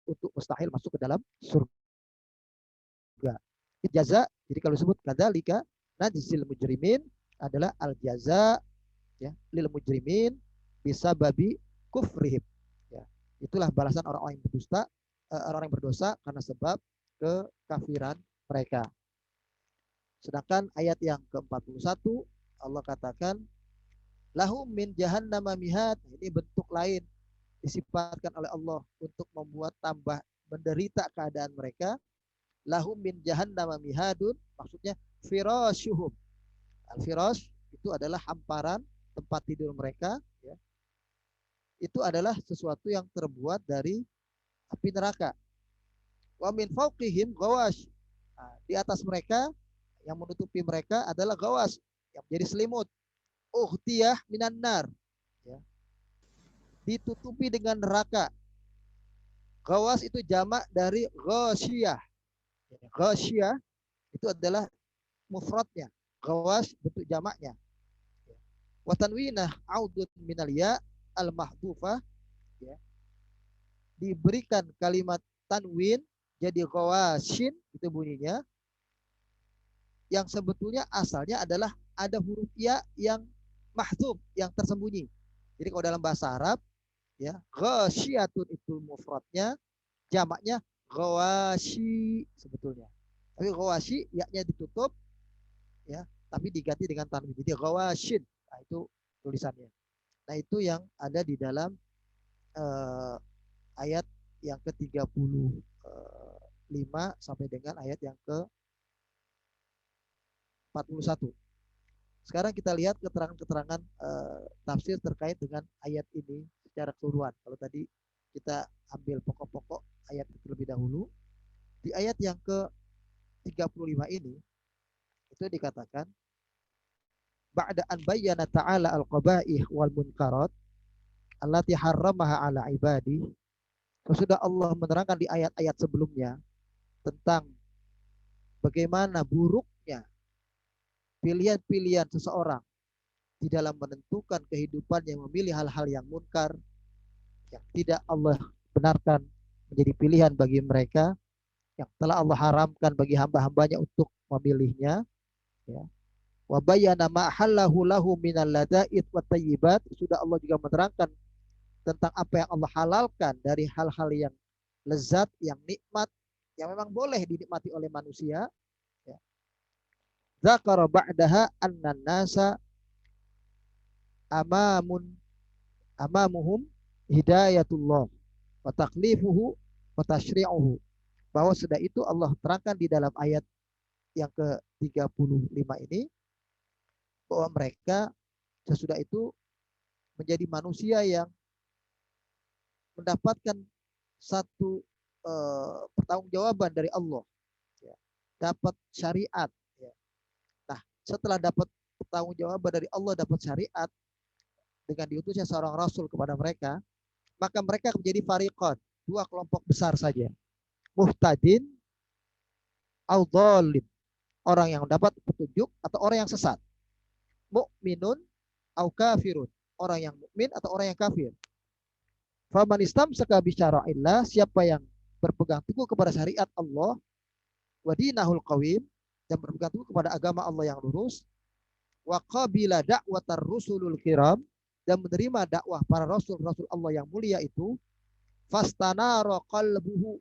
untuk mustahil masuk ke dalam surga. Jaza, jadi kalau disebut kadzalika najzil mujrimin adalah al jaza, ya, lil mujrimin bisa babi kufrihim, ya. Itulah balasan orang-orang yang berdusta, orang-orang yang berdosa karena sebab kekafiran mereka. Sedangkan ayat yang ke-41 Allah katakan lahum min jahannama mihad. Ini bentuk lain disifatkan oleh Allah untuk membuat tambah menderita keadaan mereka. Lahum min jahannama mihadun, maksudnya firashuhum. Al-firash itu adalah hamparan tempat tidur mereka, ya. Itu adalah sesuatu yang terbuat dari api neraka. Wa min fawqihim ghawash. Nah, di atas mereka yang menutupi mereka adalah gawas yang menjadi selimut. Uhtiyah minan nar, ya, ditutupi dengan neraka. Gawas itu jamak dari ghasyiyah. Ghasyiyah itu adalah mufradnya. Gawas bentuk jamaknya. Wa tanwinah audun minal ya al mahdhufah, ya, diberikan kalimat tanwin jadi gawashin, itu bunyinya, yang sebetulnya asalnya adalah ada huruf ya yang mahdzuf, yang tersembunyi. Jadi kalau dalam bahasa Arab, ya, ghasyiyatun itu mufradnya, jamaknya ghawashi sebetulnya. Tapi ghawashi yaknya ditutup, ya, tapi diganti dengan tanwin. Jadi ghawashin. Nah, itu tulisannya. Nah, itu yang ada di dalam ayat yang ke-35 sampai dengan ayat yang ke-41. Sekarang kita lihat keterangan-keterangan tafsir terkait dengan ayat ini secara keseluruhan. Kalau tadi kita ambil pokok-pokok ayat terlebih dahulu, di ayat yang ke-35 ini itu dikatakan ba'da an bayyana ta'ala al-qaba'ih wal munkarat allati harramaha ala ibadi. Sesudah Allah menerangkan di ayat-ayat sebelumnya tentang bagaimana buruknya pilihan-pilihan seseorang di dalam menentukan kehidupan yang memilih hal-hal yang munkar, yang tidak Allah benarkan menjadi pilihan bagi mereka, yang telah Allah haramkan bagi hamba-hambanya untuk memilihnya, ya. Wa bayyana ma halallahu lahu minal lada'id wat thayyibat. Sudah Allah juga menerangkan tentang apa yang Allah halalkan dari hal-hal yang lezat, yang nikmat, yang memang boleh dinikmati oleh manusia, ya. Zakara ba'daha anna nasa amamuhum hidayatullah wa taklifuhu wa tashri'uhu. Bahwa sudah itu Allah terangkan di dalam ayat yang ke-35 ini bahwa mereka sesudah itu menjadi manusia yang mendapatkan satu pertanggungjawaban dari Allah, ya. Dapat syariat, ya. Nah, setelah dapat pertanggungjawaban dari Allah, dapat syariat dengan diutusnya seorang rasul kepada mereka, maka mereka menjadi fariqan, dua kelompok besar saja. Muhtadin au dhalin, orang yang dapat petunjuk atau orang yang sesat. Mu'minun au kafirun, orang yang mukmin atau orang yang kafir. Faman istamsaka bi syara'illah, siapa yang berpegang teguh kepada syariat Allah, wa dinahul qawim, dan berpegang teguh kepada agama Allah yang lurus, wa qabila da'watar rusulul kiram, dan menerima dakwah para rasul-rasul Allah yang mulia itu, fastanara qalbuhu,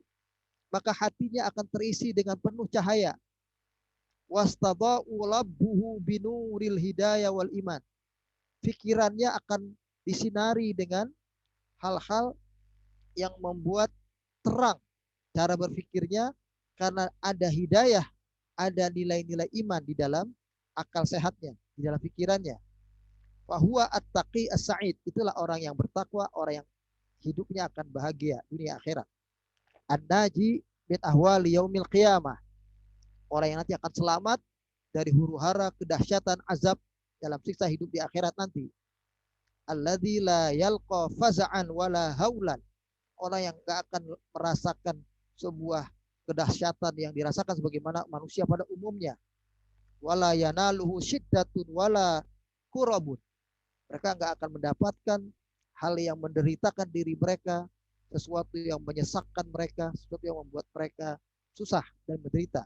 maka hatinya akan terisi dengan penuh cahaya, wastada'u labbuhu binuril hidayah wal iman, pikirannya akan disinari dengan hal-hal yang membuat terang cara berpikirnya, karena ada hidayah, ada nilai-nilai iman di dalam akal sehatnya, di dalam pikirannya. Fahuwa at-taqi as-sa'id, itulah orang yang bertakwa, orang yang hidupnya akan bahagia dunia akhirat. An-naji min ahwali yaumil qiyamah, orang yang nanti akan selamat dari huru-hara kedahsyatan azab dalam siksa hidup di akhirat nanti. Alladzi la yalqa faza'an wala haulan, orang yang gak akan merasakan sebuah kedahsyatan yang dirasakan sebagaimana manusia pada umumnya. Wala yanaluhu syiddatun wala kurabun, mereka nggak akan mendapatkan hal yang menderitakan diri mereka, sesuatu yang menyesakkan mereka, sesuatu yang membuat mereka susah dan menderita.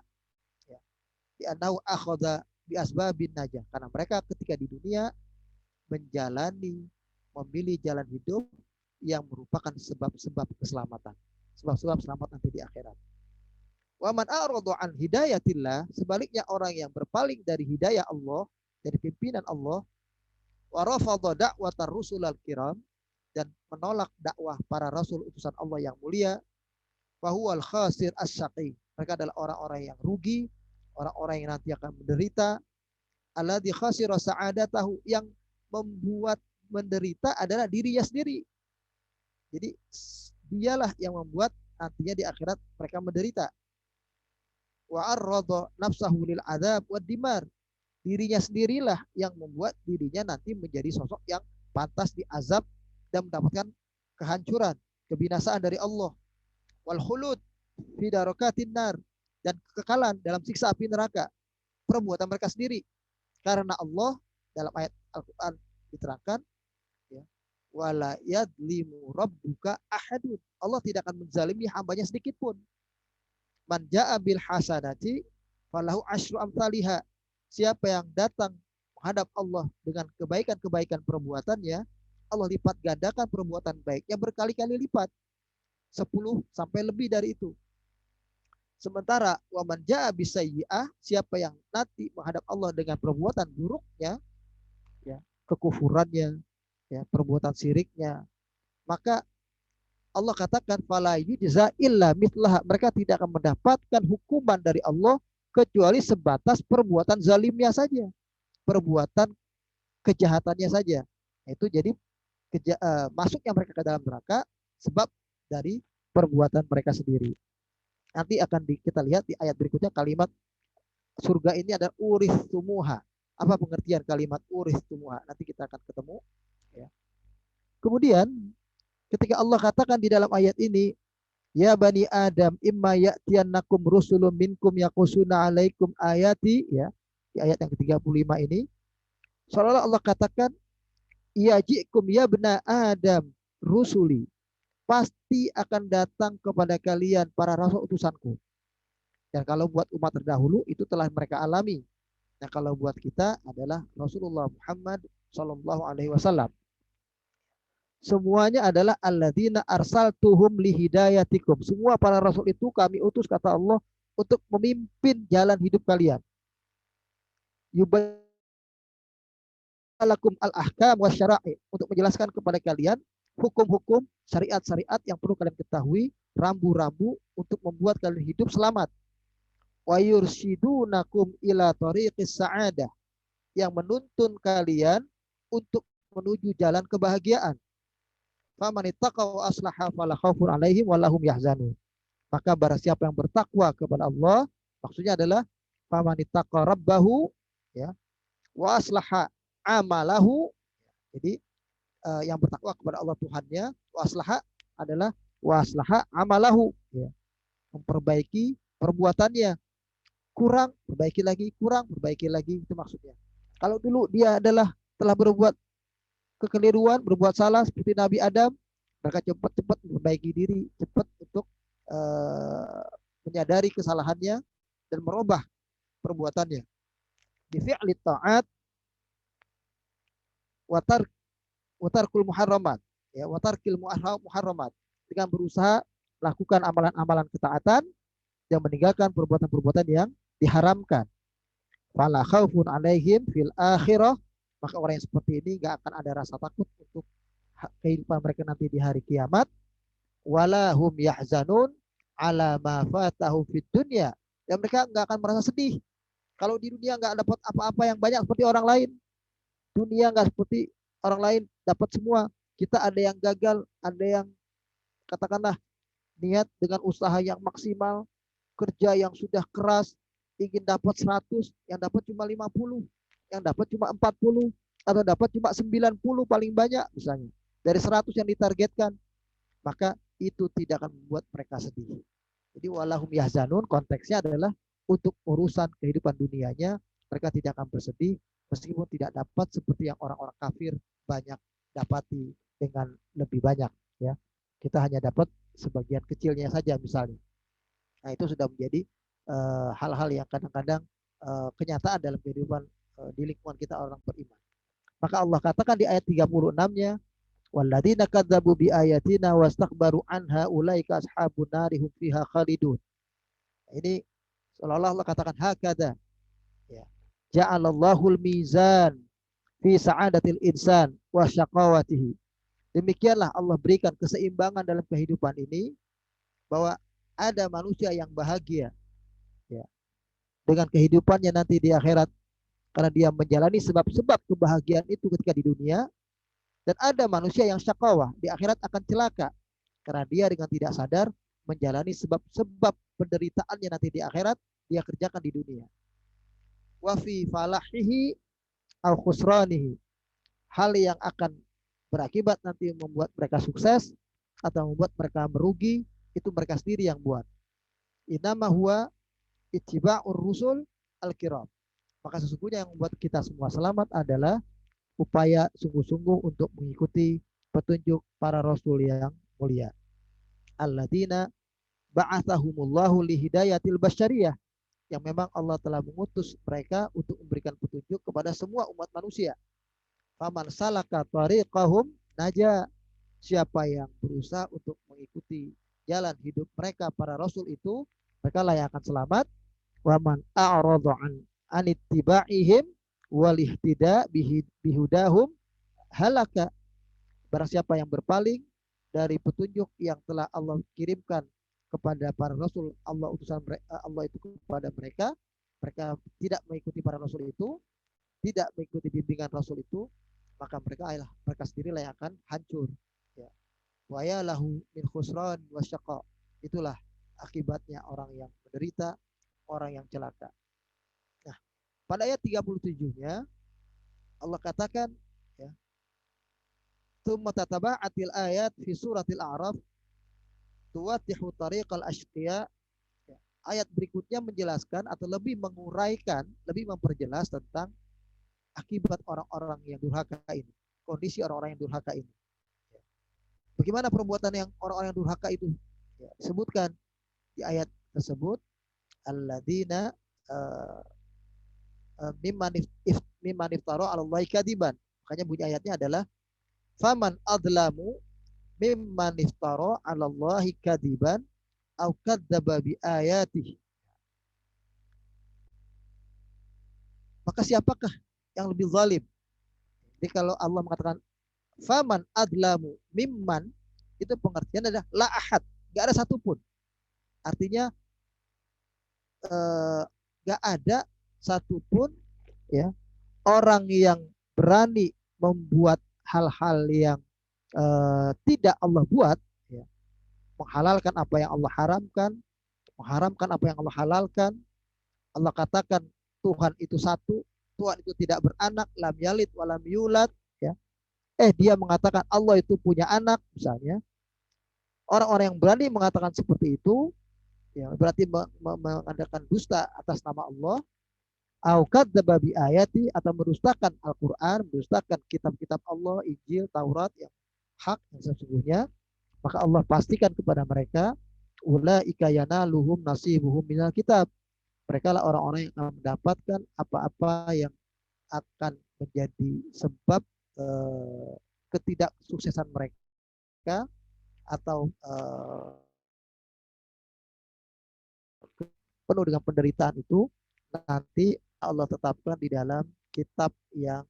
Di annahu akhadha bi asbabin najah, karena mereka ketika di dunia menjalani, memilih jalan hidup yang merupakan sebab-sebab keselamatan, sebab-sebab selamat nanti di akhirat. Wa man a'rada an hidayatillah, sebaliknya orang yang berpaling dari hidayah Allah, dari pimpinan Allah, wa rafadha da'watar rusulal kiram, dan menolak dakwah para rasul utusan Allah yang mulia, fa huwal khasir as-saqi, mereka adalah orang-orang yang rugi, orang-orang yang nanti akan menderita. Alladzi khasira sa'adatahu, yang membuat menderita adalah dirinya sendiri. Jadi dialah yang membuat nantinya di akhirat mereka menderita. Wa arrada nafsahu lil adzab wad dimar, dirinya sendirilah yang membuat dirinya nanti menjadi sosok yang pantas diazab dan mendapatkan kehancuran, kebinasaan dari Allah. Wal khulud fi darakatin nar, dan kekekalan dalam siksa api neraka, perbuatan mereka sendiri. Karena Allah dalam ayat Al-Quran diterangkan, ya, wala yadlimu rabbuka ahadun, Allah tidak akan menzalimi hambanya sedikit pun. Man ja'a bil hasanati falahu asyru amsalihha, siapa yang datang menghadap Allah dengan kebaikan-kebaikan perbuatannya, Allah lipat gandakan perbuatan baiknya berkali-kali lipat, 10 sampai lebih dari itu. Sementara wa man ja'a bisayyi'ah, siapa yang nanti menghadap Allah dengan perbuatan buruknya, ya, kekufurannya, ya, perbuatan syiriknya, maka Allah katakan fala yujza illa mithlaha, mereka tidak akan mendapatkan hukuman dari Allah kecuali sebatas perbuatan zalimnya saja, perbuatan kejahatannya saja. Itu jadi masuknya mereka ke dalam neraka sebab dari perbuatan mereka sendiri. Nanti akan kita lihat di ayat berikutnya, kalimat surga ini adalah uristumuha. Apa pengertian kalimat uristumuha? Nanti kita akan ketemu. Ya. Kemudian ketika Allah katakan di dalam ayat ini, ya bani Adam imma ya'tiyannakum rusulun minkum yaqusuna alaikum ayati, ya, di ayat yang ke-35 ini, seolah-olah Allah katakan, yajikum ya bani Adam rusuli, pasti akan datang kepada kalian para rasul utusanku. Dan kalau buat umat terdahulu itu telah mereka alami. Nah, kalau buat kita adalah Rasulullah Muhammad Sallallahu Alaihi Wasallam. Semuanya adalah alladzina arsaltuhum lihidayatikum. Semua para rasul itu kami utus, kata Allah, untuk memimpin jalan hidup kalian. Yubalakum al-ahkam wa syara'i, untuk menjelaskan kepada kalian hukum-hukum, syariat-syariat yang perlu kalian ketahui, rambu-rambu untuk membuat kalian hidup selamat. Wa yursyidunakum ila tariqis sa'adah, yang menuntun kalian untuk menuju jalan kebahagiaan. Faman ittaqa wa aslaha fala khaufun 'alaihim wa lahum yahzanun. Maka barang siapa yang bertakwa kepada Allah, maksudnya adalah faman ittaqa rabbahu, ya, wa aslaha amalahu. Jadi yang bertakwa kepada Allah Tuhannya, wa aslaha adalah wa aslaha amalahu, ya, memperbaiki perbuatannya. Kurang, perbaiki lagi, kurang, perbaiki lagi, itu maksudnya. Kalau dulu dia adalah telah berbuat kekeliruan, berbuat salah seperti Nabi Adam, mereka cepat-cepat memperbaiki diri, cepat untuk menyadari kesalahannya dan merubah perbuatannya. Bi fi'li ta'at wa tarkul muharramat, ya, wa tarkil muharramat, dengan berusaha lakukan amalan-amalan ketaatan yang meninggalkan perbuatan-perbuatan yang diharamkan. Fala khaufun alaihim fil akhirah, maka orang yang seperti ini nggak akan ada rasa takut untuk kehidupan mereka nanti di hari kiamat. Wala hum yahzanun ala ma fatahum fid dunya, dan mereka nggak akan merasa sedih kalau di dunia nggak dapat apa-apa yang banyak seperti orang lain. Dunia nggak seperti orang lain dapat semua. Kita ada yang gagal, ada yang katakanlah niat dengan usaha yang maksimal, kerja yang sudah keras, ingin dapat 100, yang dapat cuma 50, yang dapat cuma 40, atau dapat cuma 90 paling banyak misalnya. Dari 100 yang ditargetkan, maka itu tidak akan membuat mereka sedih. Jadi walahum yahzanun konteksnya adalah untuk urusan kehidupan dunianya mereka tidak akan bersedih meskipun tidak dapat seperti yang orang-orang kafir banyak dapati dengan lebih banyak, ya. Kita hanya dapat sebagian kecilnya saja misalnya. Nah, itu sudah menjadi hal-hal yang kadang-kadang kenyataan dalam kehidupan di lingkungan kita orang beriman. Maka Allah katakan di ayat 36-nya, walladzina kadzabu bi ayatina wastakbaru anha ulaika ashabun nari hum fiha khalidun. Ini seolah-olah Allah katakan hakada, ya. Ja'alallahul mizan fi sa'adatil insan wa syaqawatihi. Demikianlah Allah berikan keseimbangan dalam kehidupan ini, bahwa ada manusia yang bahagia, ya, dengan kehidupannya nanti di akhirat karena dia menjalani sebab-sebab kebahagiaan itu ketika di dunia, dan ada manusia yang syaqawah, di akhirat akan celaka karena dia dengan tidak sadar menjalani sebab-sebab penderitaannya nanti di akhirat dia kerjakan di dunia. Wa fi falahihi au khusranihi, hal yang akan berakibat nanti membuat mereka sukses atau membuat mereka merugi, itu mereka sendiri yang buat. Innama huwa ittiba'ur rusul al-kiram. Maka sesungguhnya yang membuat kita semua selamat adalah upaya sungguh-sungguh untuk mengikuti petunjuk para rasul yang mulia. Alladzina ba'athahumullahu lihidayatil basyariyah, yang memang Allah telah mengutus mereka untuk memberikan petunjuk kepada semua umat manusia. Faman salaka tariqahum naja, siapa yang berusaha untuk mengikuti jalan hidup mereka para rasul itu, mereka lah yang akan selamat. Waman a'rada an ittiba'ihim wal ihtida bihudahum halaka, barang siapa yang berpaling dari petunjuk yang telah Allah kirimkan kepada para rasul Allah, utusan Allah itu kepada mereka, mereka tidak mengikuti para rasul itu, tidak mengikuti bimbingan rasul itu, maka mereka sendirilah yang akan hancur, ya. Wa ya lahu min khusran wa syaqa, itulah akibatnya orang yang menderita, orang yang celaka. Nah, pada ayat 37-nya Allah katakan, ya, tsumma tataba'atil ayat fi suratil a'raf tuwatihu tariqal asyqiya. Ayat berikutnya menjelaskan atau lebih menguraikan, lebih memperjelas tentang akibat orang-orang yang durhaka ini, kondisi orang-orang yang durhaka ini. Bagaimana perbuatan yang orang-orang yang durhaka itu? Ya, disebutkan di ayat tersebut, alladzina mimman iftara 'alallahi kadiban. Makanya bunyi ayatnya adalah faman adlamu mimman iftara 'alallahi kadiban au kadzdzaba bi ayatihi. Maka siapakah yang lebih zalim? Jadi kalau Allah mengatakan faman adlamu mimman, itu pengertian adalah la ahad, enggak ada satupun. Artinya enggak ada satupun, ya, orang yang berani membuat hal-hal yang tidak Allah buat, ya, menghalalkan apa yang Allah haramkan, mengharamkan apa yang Allah halalkan. Allah katakan Tuhan itu satu, Tuhan itu tidak beranak, lam yalid walam yulad, ya. Dia mengatakan Allah itu punya anak misalnya. Orang-orang yang berani mengatakan seperti itu, ya, berarti mengadakan dusta atas nama Allah. Au kadzdzaba bi ayati, atau medustakan Al-Qur'an, medustakan kitab-kitab Allah, Injil, Taurat yang hak, yang sesungguhnya. Maka Allah pastikan kepada mereka, ulaika yanaluhum nasibuhum minal kitab, Mereka lah orang-orang yang akan mendapatkan apa-apa yang akan menjadi sebab ketidaksuksesan mereka atau penuh dengan penderitaan itu nanti Allah tetapkan di dalam kitab yang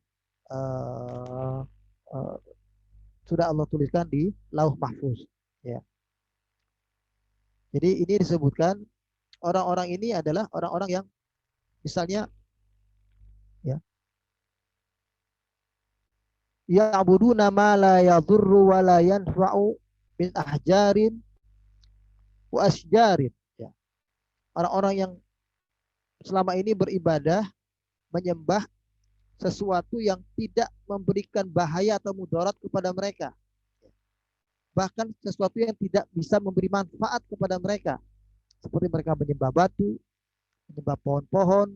uh, uh, sudah Allah tuliskan di Lauh Mahfuz. Ya. Jadi ini disebutkan orang-orang ini adalah orang-orang yang misalnya ya ya'buduna ma la yadhurru wa la yanfa'u min ahjarin wa asjarin. Ya. Orang-orang yang selama ini beribadah menyembah sesuatu yang tidak memberikan bahaya atau mudarat kepada mereka. Bahkan sesuatu yang tidak bisa memberi manfaat kepada mereka. Seperti mereka menyembah batu, menyembah pohon-pohon.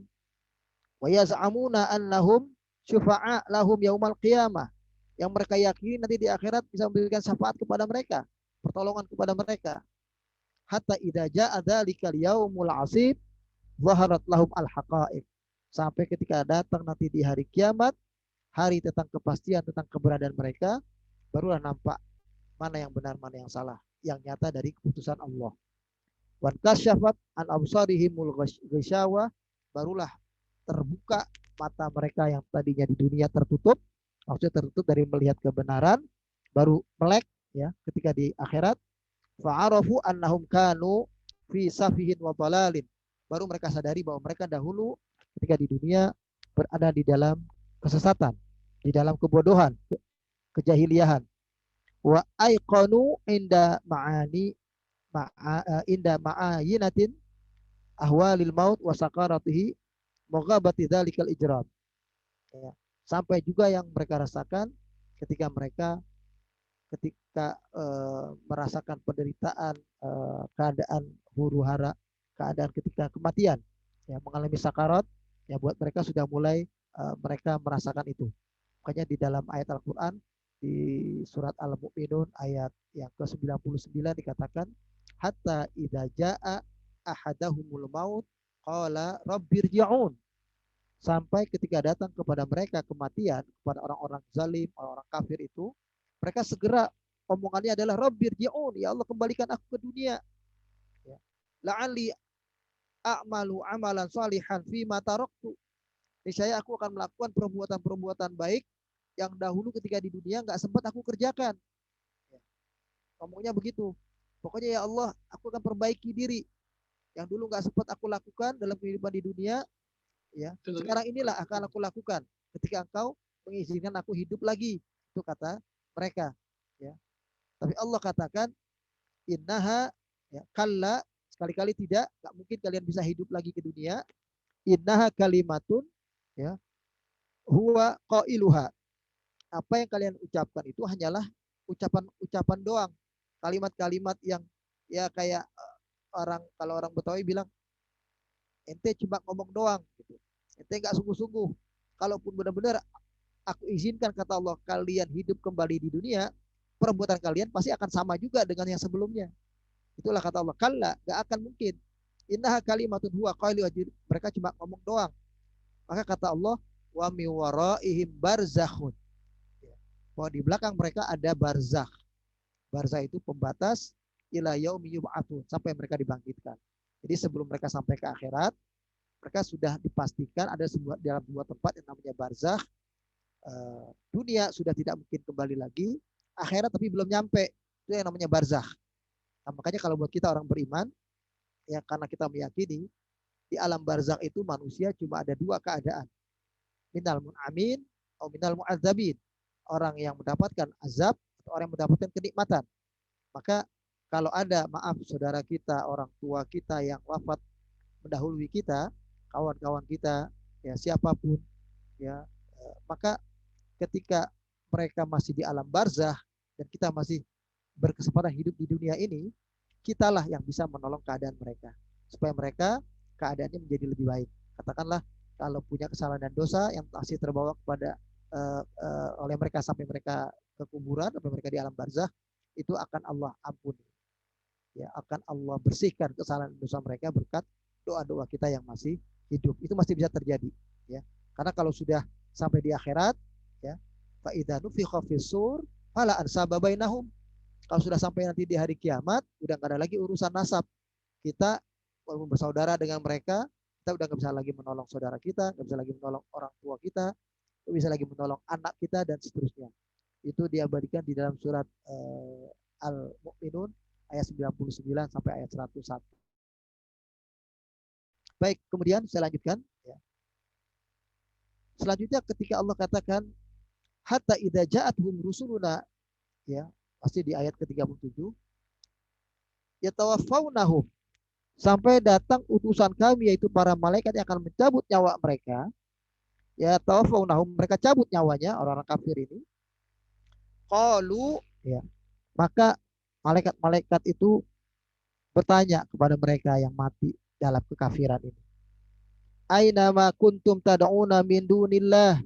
Wa yaz'amuna annahum syufa'a lahum yaumal qiyamah. Yang mereka yakini nanti di akhirat bisa memberikan syafaat kepada mereka, pertolongan kepada mereka. Hatta idza ja'a dzalikal yaumul 'asib zaharat lahum al-haqa'iq. Sampai ketika datang nanti di hari kiamat, hari tentang kepastian tentang keberadaan mereka, barulah nampak mana yang benar, mana yang salah, yang nyata dari keputusan Allah. Wan kasyafat an absarihimul ghisyawa, barulah terbuka mata mereka yang tadinya di dunia tertutup, maksudnya tertutup dari melihat kebenaran, baru melek ya ketika di akhirat. Fa'arafu annahum kanu fi safihin wa dalalin. Baru mereka sadari bahwa mereka dahulu ketika di dunia berada di dalam kesesatan, di dalam kebodohan, kejahiliahan. Wa aiqanu inda ma'ayinatin ahwalil maut wa sakaratihi moghabati dzalikal ijram. Ya. Sampai juga yang mereka rasakan ketika mereka merasakan penderitaan, keadaan huru hara, keadaan ketika kematian, ya mengalami sakarat, ya buat mereka sudah mulai mereka merasakan itu. Makanya di dalam ayat Al-Quran di surat Al-Mu'minun ayat yang ke-99 dikatakan hatta idza jaa ahadahumul maut qala rabbirji'un. Sampai ketika datang kepada mereka kematian, kepada orang-orang zalim, orang-orang kafir itu, mereka segera omongannya adalah rabbirji'un, ya Allah kembalikan aku ke dunia. Ya. La'ali a'malu amalan salihan fima taraktu. Niscaya aku akan melakukan perbuatan-perbuatan baik yang dahulu ketika di dunia nggak sempat aku kerjakan. Ya. Ngomongnya begitu. Pokoknya ya Allah, aku akan perbaiki diri yang dulu nggak sempat aku lakukan dalam kehidupan di dunia. Ya, sekarang inilah akan aku lakukan ketika engkau mengizinkan aku hidup lagi. Itu kata mereka. Ya. Tapi Allah katakan innaha ya, kalla, sekali-kali tidak, nggak mungkin kalian bisa hidup lagi ke dunia. Innaha kalimatun ya huwa qailuha. Apa yang kalian ucapkan itu hanyalah ucapan-ucapan doang. Kalimat-kalimat yang ya kayak kalau orang Betawi bilang ente cuma ngomong doang gitu. Ente nggak sungguh-sungguh. Kalaupun benar-benar aku izinkan kata Allah kalian hidup kembali di dunia, perbuatan kalian pasti akan sama juga dengan yang sebelumnya. Itulah kata Allah, kalla, gak akan mungkin. Innaha kalimatun huwa qailu, mereka cuma ngomong doang. Maka kata Allah, wa mi waraihim barzakhun. Bahwa di belakang mereka ada barzakh. Barzakh itu pembatas ila yaumi yub'atsun, sampai mereka dibangkitkan. Jadi sebelum mereka sampai ke akhirat, mereka sudah dipastikan ada dalam sebuah tempat yang namanya barzakh. Dunia sudah tidak mungkin kembali lagi, akhirat tapi belum nyampe, itu yang namanya barzakh. Nah, makanya kalau buat kita orang beriman, ya karena kita meyakini di alam barzakh itu manusia cuma ada dua keadaan, minal mun'amin atau minal mu'adzabin, orang yang mendapatkan azab atau orang yang mendapatkan kenikmatan. Maka kalau ada, maaf, saudara kita, orang tua kita yang wafat mendahului kita, kawan-kawan kita, ya siapapun, ya maka ketika mereka masih di alam barzakh dan kita masih berkesempatan hidup di dunia ini, kitalah yang bisa menolong keadaan mereka supaya mereka keadaannya menjadi lebih baik. Katakanlah kalau punya kesalahan dan dosa yang masih terbawa kepada oleh mereka sampai mereka ke kuburan, sampai mereka di alam barzakh, itu akan Allah ampuni. Ya, akan Allah bersihkan kesalahan dan dosa mereka berkat doa-doa kita yang masih hidup. Itu masih bisa terjadi, ya. Karena kalau sudah sampai di akhirat, ya, fa idza nufikha fis-sur fala ansaba bainahum. Kalau sudah sampai nanti di hari kiamat, udah nggak ada lagi urusan nasab. Kita walaupun bersaudara dengan mereka, kita udah nggak bisa lagi menolong saudara kita, nggak bisa lagi menolong orang tua kita, nggak bisa lagi menolong anak kita dan seterusnya. Itu diabadikan di dalam surat Al-Mu'minun ayat 99 sampai ayat 101. Baik, kemudian saya lanjutkan. Ya. Selanjutnya ketika Allah katakan hatta idza ja'atuhum rusuluna, ya, pasti di ayat ke-37, yatawaffawnahum, sampai datang utusan kami yaitu para malaikat yang akan mencabut nyawa mereka, ya tawaffawnahum, mereka cabut nyawanya orang-orang kafir ini. Qalu, ya, maka malaikat-malaikat itu bertanya kepada mereka yang mati dalam kekafiran ini. Aina ma kuntum tad'una min dunillah.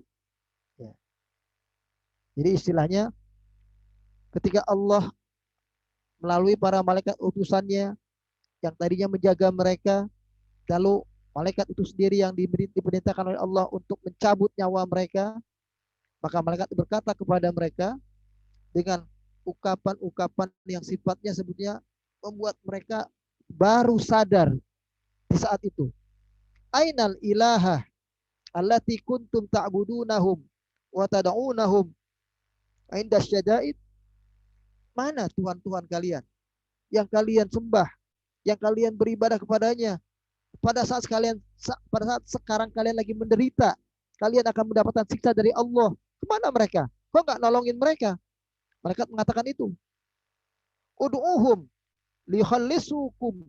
Ya. Jadi istilahnya ketika Allah melalui para malaikat utusannya yang tadinya menjaga mereka, lalu malaikat itu sendiri yang diperintahkan oleh Allah untuk mencabut nyawa mereka, maka malaikat berkata kepada mereka dengan ukapan-ukapan yang sifatnya sebetulnya membuat mereka baru sadar di saat itu. Ainal ilaha allati kuntum ta'budunahum wa tad'unahum inda syada'id. Mana Tuhan-Tuhan kalian yang kalian sembah, yang kalian beribadah kepadanya pada saat sekarang kalian lagi menderita, kalian akan mendapatkan siksa dari Allah. Kemana mereka? Kok nggak nolongin mereka? Mereka mengatakan itu. Ud'uhum liyukhallisukum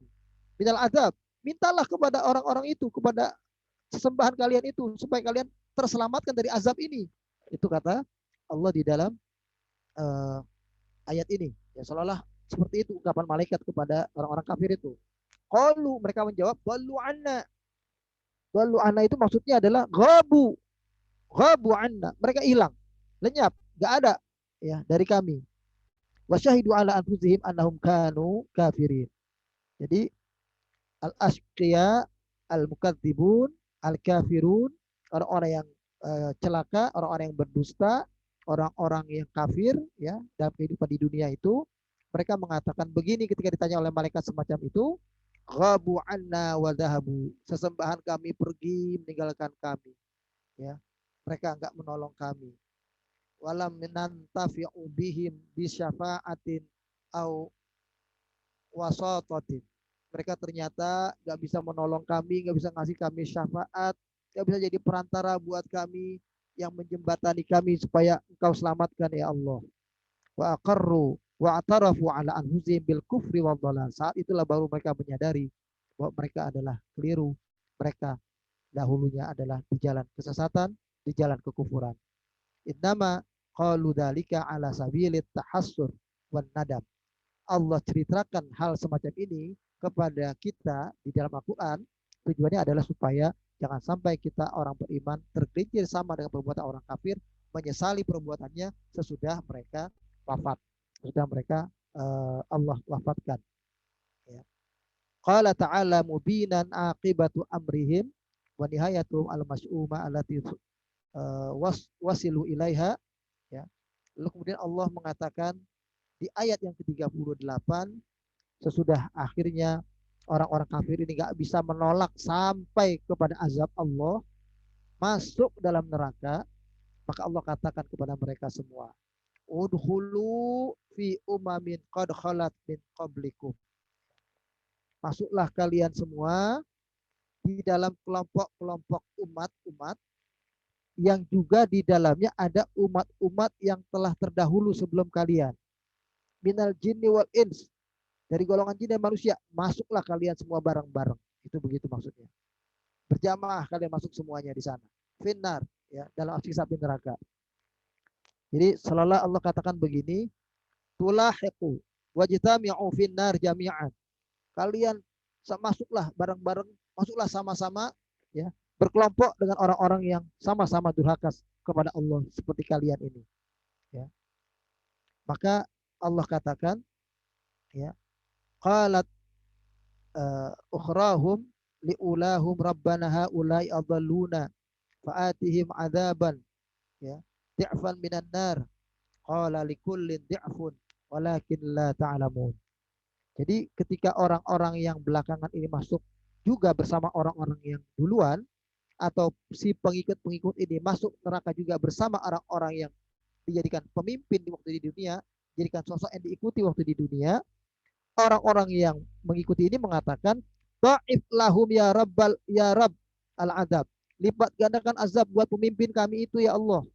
minal azab. Mintalah kepada orang-orang itu, kepada sesembahan kalian itu, supaya kalian terselamatkan dari azab ini. Itu kata Allah di dalam uh, ayat ini. Ya, seolah-olah seperti itu ungkapan malaikat kepada orang-orang kafir itu. Qalu, mereka menjawab, dallu anna. Dallu anna itu maksudnya adalah ghabu. Ghabu anna. Mereka hilang, lenyap, gak ada ya dari kami. Wasyahidu ala anfusihim annahum kanu kafirin. Jadi al-asqiya, al-mukadzibun, al-kafirun, orang-orang yang celaka, orang-orang yang berdusta, orang-orang yang kafir ya dalam kehidupan di dunia itu, mereka mengatakan begini ketika ditanya oleh malaikat semacam itu, ghabu anna wa dhahabu, sesembahan kami pergi meninggalkan kami, ya. Mereka enggak menolong kami. Walam nantafi'u bihim bisyafa'atin au wasatatin. Mereka ternyata nggak bisa menolong kami, nggak bisa ngasih kami syafaat, nggak bisa jadi perantara buat kami yang menjembatani kami supaya engkau selamatkan ya Allah. Wa aqarru wa atarafu ala anfusihim bil kufri wal dhalal. Saat itulah baru mereka menyadari bahwa mereka adalah keliru. Mereka dahulunya adalah di jalan kesesatan, di jalan kekufuran. Innama qalu dzalika ala sabilit tahassur wan nadam. Allah ceritakan hal semacam ini kepada kita di dalam Al-Quran, tujuannya adalah supaya jangan sampai kita orang beriman tergelincir sama dengan perbuatan orang kafir, menyesali perbuatannya sesudah mereka wafat, sesudah mereka Allah wafatkan. Ya. Qala ta'ala mubinan aqibatu amrihim wa nihayatu al-mas'uma allati wasilu ilaiha. Ya. Lalu kemudian Allah mengatakan di ayat yang ke-38, sesudah akhirnya orang-orang kafir ini gak bisa menolak sampai kepada azab Allah, masuk dalam neraka, maka Allah katakan kepada mereka semua, udhulu fi umamin qad khalat min qablikum. Masuklah kalian semua di dalam kelompok-kelompok umat-umat yang juga di dalamnya ada umat-umat yang telah terdahulu sebelum kalian. Minal jinni wal ins, dari golongan jin dan manusia, masuklah kalian semua bareng-bareng. Itu begitu maksudnya. Berjamaah kalian masuk semuanya di sana. Finnar, ya, dalam siksa api neraka. Jadi seolah Allah katakan begini, tulahiqu wajtami'u finnar jami'an. Kalian masuklah bareng-bareng, masuklah sama-sama, ya, berkelompok dengan orang-orang yang sama-sama durhaka kepada Allah seperti kalian ini, ya. Maka Allah katakan, ya, qalat ukhrahum liulahum rabbana haulai adalluna fa'atihim adzaban ya di'fan minan nar qala likullin di'fun walakin la ta'lamun. Jadi ketika orang-orang yang belakangan ini masuk juga bersama orang-orang yang duluan, atau si pengikut-pengikut ini masuk neraka juga bersama orang-orang yang dijadikan pemimpin di waktu di dunia, jadikan sosok yang diikuti waktu di dunia, orang-orang yang mengikuti ini mengatakan, Ta'if lahum ya Rabbal ya Rabb al-adab. Lipat gandakan azab buat pemimpin kami itu ya Allah.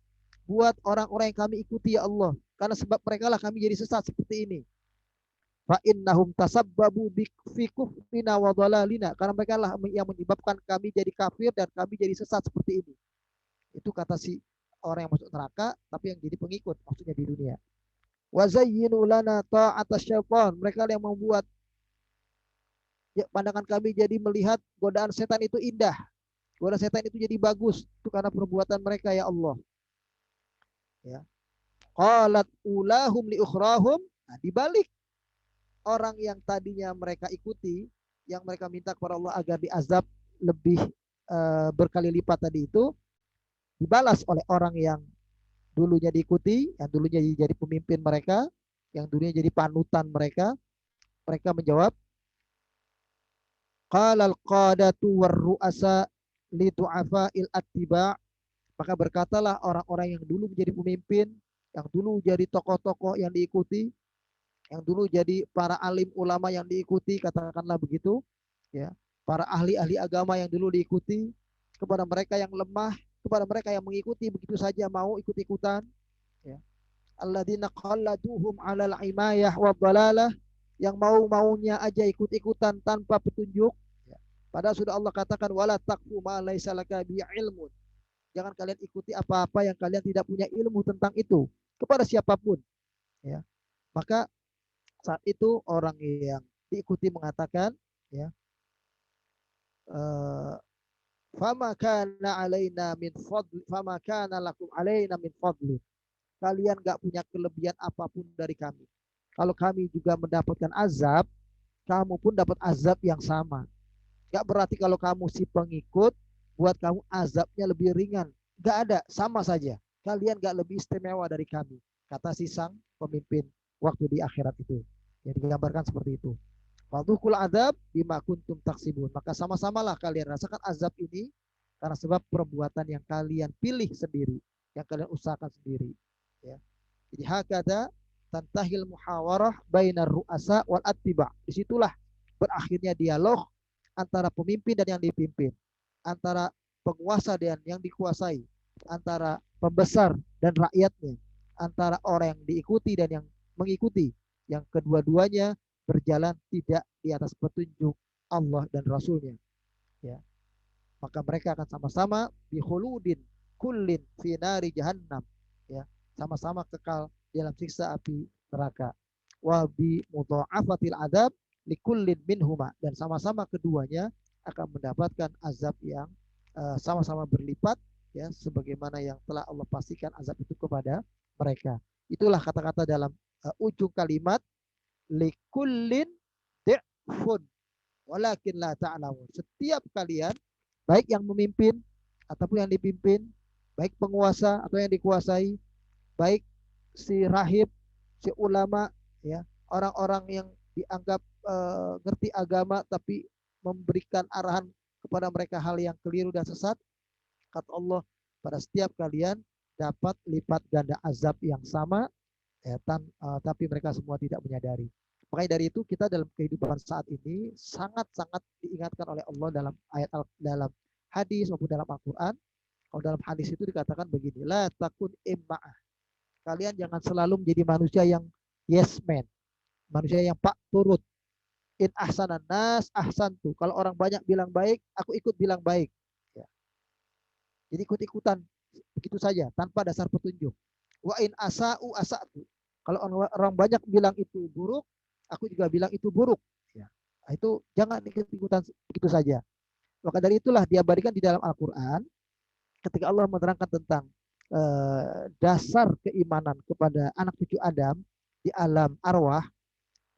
Buat orang-orang yang kami ikuti ya Allah. Karena sebab mereka lah kami jadi sesat seperti ini. Fa innahum tasabbabu fi kufrina wa dhalalina. Karena mereka lah yang menyebabkan kami jadi kafir dan kami jadi sesat seperti ini. Itu kata si orang yang masuk neraka tapi yang jadi pengikut maksudnya di dunia. Wa zayyinu lana ta'ata syaitan. Mereka yang membuat ya, pandangan kami jadi melihat godaan setan itu indah. Godaan setan itu jadi bagus. Itu karena perbuatan mereka ya Allah. Ya. Qalat ulahum li ukhrahum. Nah, dibalik orang yang tadinya mereka ikuti, yang mereka minta kepada Allah agar diazab lebih berkali lipat tadi itu, dibalas oleh orang yang dulunya diikuti, yang dulunya jadi pemimpin mereka, yang dulunya jadi panutan mereka. Mereka menjawab, qalal qadatu war ru'asa li du'afa'il attiba'. Maka berkatalah orang-orang yang dulu menjadi pemimpin, yang dulu jadi tokoh-tokoh yang diikuti, yang dulu jadi para alim ulama yang diikuti, katakanlah begitu, ya, para ahli-ahli agama yang dulu diikuti, kepada mereka yang lemah, kepada mereka yang mengikuti begitu saja mau ikut-ikutan, ya. Alladzina qalladuhum 'alal imayah wa dhalalah, yang mau-maunya aja ikut-ikutan tanpa petunjuk, ya. Padahal sudah Allah katakan wala taqfu ma laisa laka bi ilmun. Jangan kalian ikuti apa-apa yang kalian tidak punya ilmu tentang itu kepada siapapun, ya. Maka saat itu orang yang diikuti mengatakan, ya, fama kana alaina min fadli fama kana lakum alaina min fadli. Kalian gak punya kelebihan apapun dari kami. Kalau kami juga mendapatkan azab, kamu pun dapat azab yang sama. Gak berarti kalau kamu si pengikut, buat kamu azabnya lebih ringan. Gak ada, sama saja. Kalian gak lebih istimewa dari kami, kata si sang pemimpin waktu di akhirat itu. Yang digambarkan seperti itu. Fadhukul adab bima kuntum taksibun. Maka sama-samalah kalian rasakan azab ini karena sebab perbuatan yang kalian pilih sendiri, yang kalian usahakan sendiri. Ya. Jadi hakada tantahil muhawarah bainar ru'asa wal attiba. Disitulah berakhirnya dialog antara pemimpin dan yang dipimpin, antara penguasa dan yang dikuasai, antara pembesar dan rakyatnya, antara orang yang diikuti dan yang mengikuti, yang kedua-duanya berjalan tidak di atas petunjuk Allah dan Rasulnya, ya. Maka mereka akan sama-sama bihuludin kullin fi nari jahannam, ya, sama-sama kekal dalam siksa api neraka. Wa bi mudha'afatil adab likullin minhuma, dan sama-sama keduanya akan mendapatkan azab yang sama-sama berlipat, ya, sebagaimana yang telah Allah pastikan azab itu kepada mereka. Itulah kata-kata dalam ujung kalimat likullin di'fun walakin la ta'lamun. Setiap kalian, baik yang memimpin ataupun yang dipimpin, baik penguasa atau yang dikuasai, baik si rahib, si ulama, ya, orang-orang yang dianggap ngerti agama tapi memberikan arahan kepada mereka hal yang keliru dan sesat, kata Allah, pada setiap kalian dapat lipat ganda azab yang sama, ya, tapi mereka semua tidak menyadari. Makanya dari itu kita dalam kehidupan saat ini sangat-sangat diingatkan oleh Allah dalam ayat dalam hadis maupun dalam Al-Quran. Kalau dalam hadis itu dikatakan begini, la takun imma'ah. Kalian jangan selalu menjadi manusia yang yes man, manusia yang pak turut. In ahsanan nas ahsantu. Kalau orang banyak bilang baik, aku ikut bilang baik. Ya. Jadi ikut-ikutan begitu saja tanpa dasar petunjuk. Wa in asa'u asa'tu. Kalau orang banyak bilang itu buruk, aku juga bilang itu buruk. Ya. Nah, itu jangan ikut-ikutan begitu saja. Maka dari itulah diabadikan di dalam Al-Quran ketika Allah menerangkan tentang dasar keimanan kepada anak cucu Adam di alam arwah,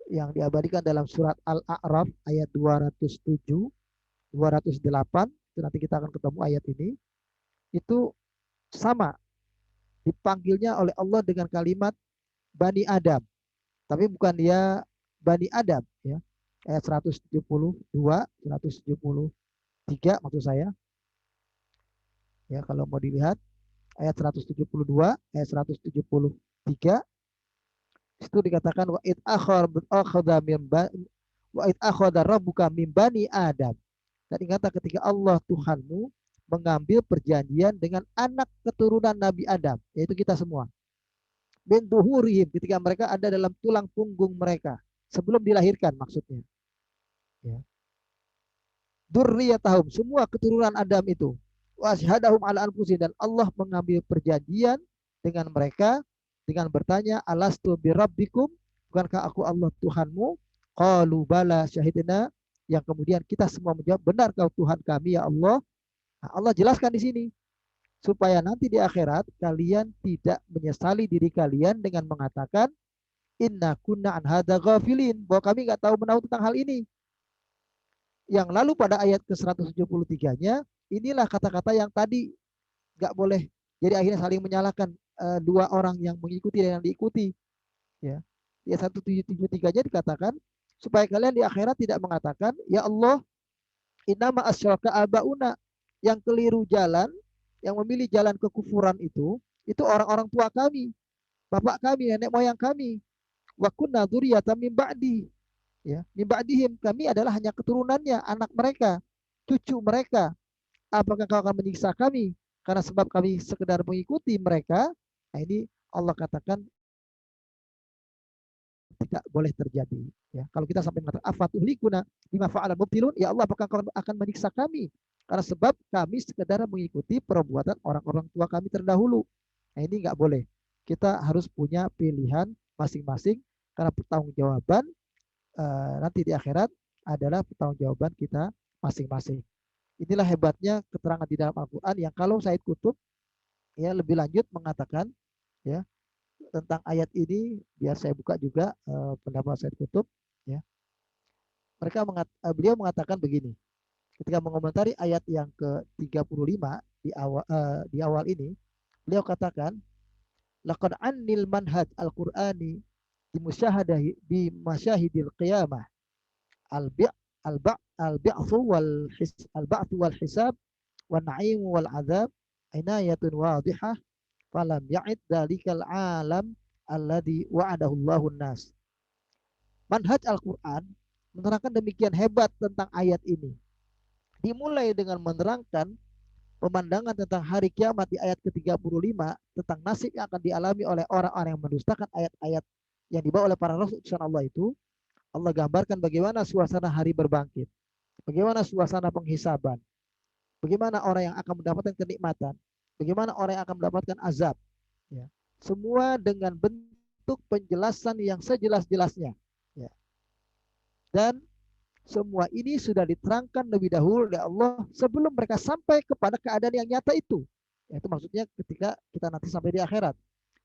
yang diabadikan dalam surat Al-A'raf ayat 207. 208, itu nanti kita akan ketemu ayat ini, itu sama dipanggilnya oleh Allah dengan kalimat Bani Adam, tapi bukan dia Bani Adam ya. Ayat 172, 173 maksud saya. Ya, kalau mau dilihat ayat 172, ayat 173 itu dikatakan wa id akhadha rabbuka min bani Adam. Dan ingatlah ketika Allah Tuhanmu mengambil perjanjian dengan anak keturunan Nabi Adam, yaitu kita semua. Min duhurihim, ketika mereka ada dalam tulang punggung mereka sebelum dilahirkan maksudnya. Ya. Dzurriyyatahum, semua keturunan Adam itu. Wasyhadahum ala anfusihim, dan Allah mengambil perjanjian dengan mereka dengan bertanya, alastu birabbikum, bukankah aku Allah Tuhanmu? Qalu bala syahidna, yang kemudian kita semua menjawab, benar kau Tuhan kami ya Allah. Nah, Allah jelaskan di sini supaya nanti di akhirat kalian tidak menyesali diri kalian dengan mengatakan inna kunna an hadza ghafilin, bahwa kami nggak tahu menahu tentang hal ini. Yang lalu pada ayat ke-173-nya, inilah kata-kata yang tadi nggak boleh. Jadi akhirnya saling menyalahkan dua orang yang mengikuti dan yang diikuti. Ya. Di ayat 173-nya dikatakan supaya kalian di akhirat tidak mengatakan, ya Allah, innama asyraka abauna, yang keliru jalan, yang memilih jalan kekufuran itu orang-orang tua kami, bapak kami, nenek moyang kami. Wa kunna dzurriyyatan min ba'di, ya, min ba'dihim, kami adalah hanya keturunannya, anak mereka, cucu mereka. Apakah kau akan menyiksa kami karena sebab kami sekedar mengikuti mereka? Nah, ini Allah katakan tidak boleh terjadi. Ya, kalau kita sampai mengatakan afatuhlikuna bima fa'ala mubtilun, ya Allah, apakah kau akan menyiksa kami karena sebab kami sekedar mengikuti perbuatan orang-orang tua kami terdahulu. Nah, ini nggak boleh. Kita harus punya pilihan masing-masing karena pertanggungjawaban nanti di akhirat adalah pertanggungjawaban kita masing-masing. Inilah hebatnya keterangan di dalam Al-Quran yang kalau Said Kutub ya lebih lanjut mengatakan ya tentang ayat ini, biar saya buka juga pendapat Said Kutub ya. Beliau mengatakan begini ketika mengomentari ayat yang ke-35 di awal ini, beliau katakan laqad annil manhaj al-Qur'ani bi masyahidil qiyamah al-ba'thu wal hisab wan na'im wal azab inayatun wadihah falam ya'id dalikal alam alladhi wa'adahu Allahun nas. Manhaj Al-Quran menerangkan demikian hebat tentang ayat ini. Dimulai dengan menerangkan pemandangan tentang hari kiamat di ayat ke-35, tentang nasib yang akan dialami oleh orang-orang yang mendustakan ayat-ayat yang dibawa oleh para rasul Allah itu. Allah gambarkan bagaimana suasana hari berbangkit, bagaimana suasana penghisaban, bagaimana orang yang akan mendapatkan kenikmatan, bagaimana orang yang akan mendapatkan azab. Ya. Semua dengan bentuk penjelasan yang sejelas-jelasnya. Ya. Dan semua ini sudah diterangkan lebih dahulu oleh Allah sebelum mereka sampai kepada keadaan yang nyata itu. Itu maksudnya ketika kita nanti sampai di akhirat.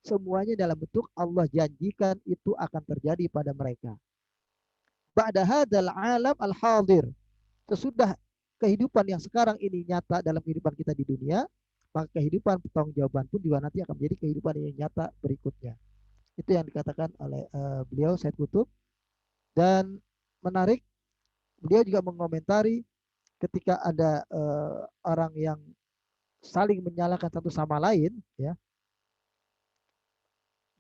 Semuanya dalam bentuk Allah janjikan itu akan terjadi pada mereka. Ba'da hadzal alam al-hadir, sesudah kehidupan yang sekarang ini nyata dalam kehidupan kita di dunia, maka kehidupan pertanggungjawaban pun juga nanti akan menjadi kehidupan yang nyata berikutnya. Itu yang dikatakan oleh beliau Said Kutub. Dan menarik, beliau juga mengomentari ketika ada orang yang saling menyalahkan satu sama lain, ya.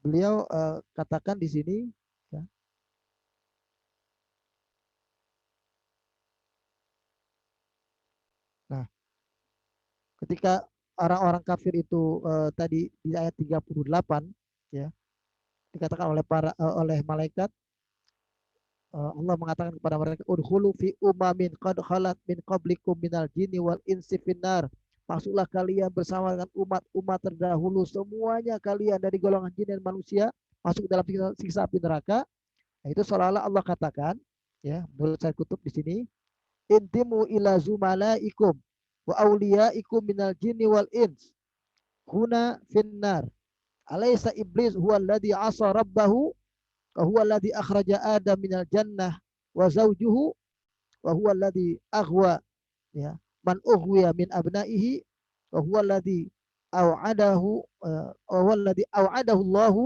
Beliau katakan di sini, ya. Nah, ketika orang-orang kafir itu tadi di ayat 38, ya, dikatakan oleh malaikat, Allah mengatakan kepada mereka, udkhulu fi umamin qad khalat min qablikum minal jinni wal insi finnar. Masuklah kalian bersama dengan umat-umat terdahulu, semuanya kalian dari golongan jin dan manusia masuk dalam siksa api neraka. Nah, itu seolah-olah Allah katakan, ya, menurut saya kutub di sini, intimu ila zumalaikum wa awliyaikum minal jinni wal ins huna finnar. Alaysa iblis huwa alladhi asa rabbahu wa huwa alladhi akhraja Adam minal jannah wa zawjuhu wa huwa alladhi aghwa ya, man ughwiya min abnaihi wa huwa alladhi au'adahu wa huwa alladhi au'adahu Allahu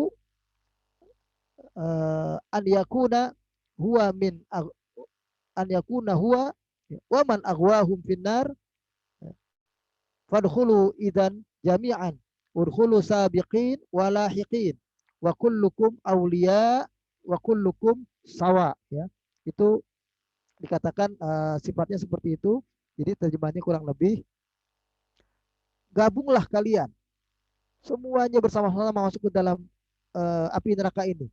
an yakuna huwa min an yakuna huwa wa man aghwahum finnar fadkhulu idan jami'an udkhulu sabiqin wa lahiqin wa kullukum awliya wa kullukum sawa, ya. Itu dikatakan sifatnya seperti itu. Jadi terjemahannya kurang lebih, gabunglah kalian semuanya bersama-sama masuk ke dalam api neraka ini.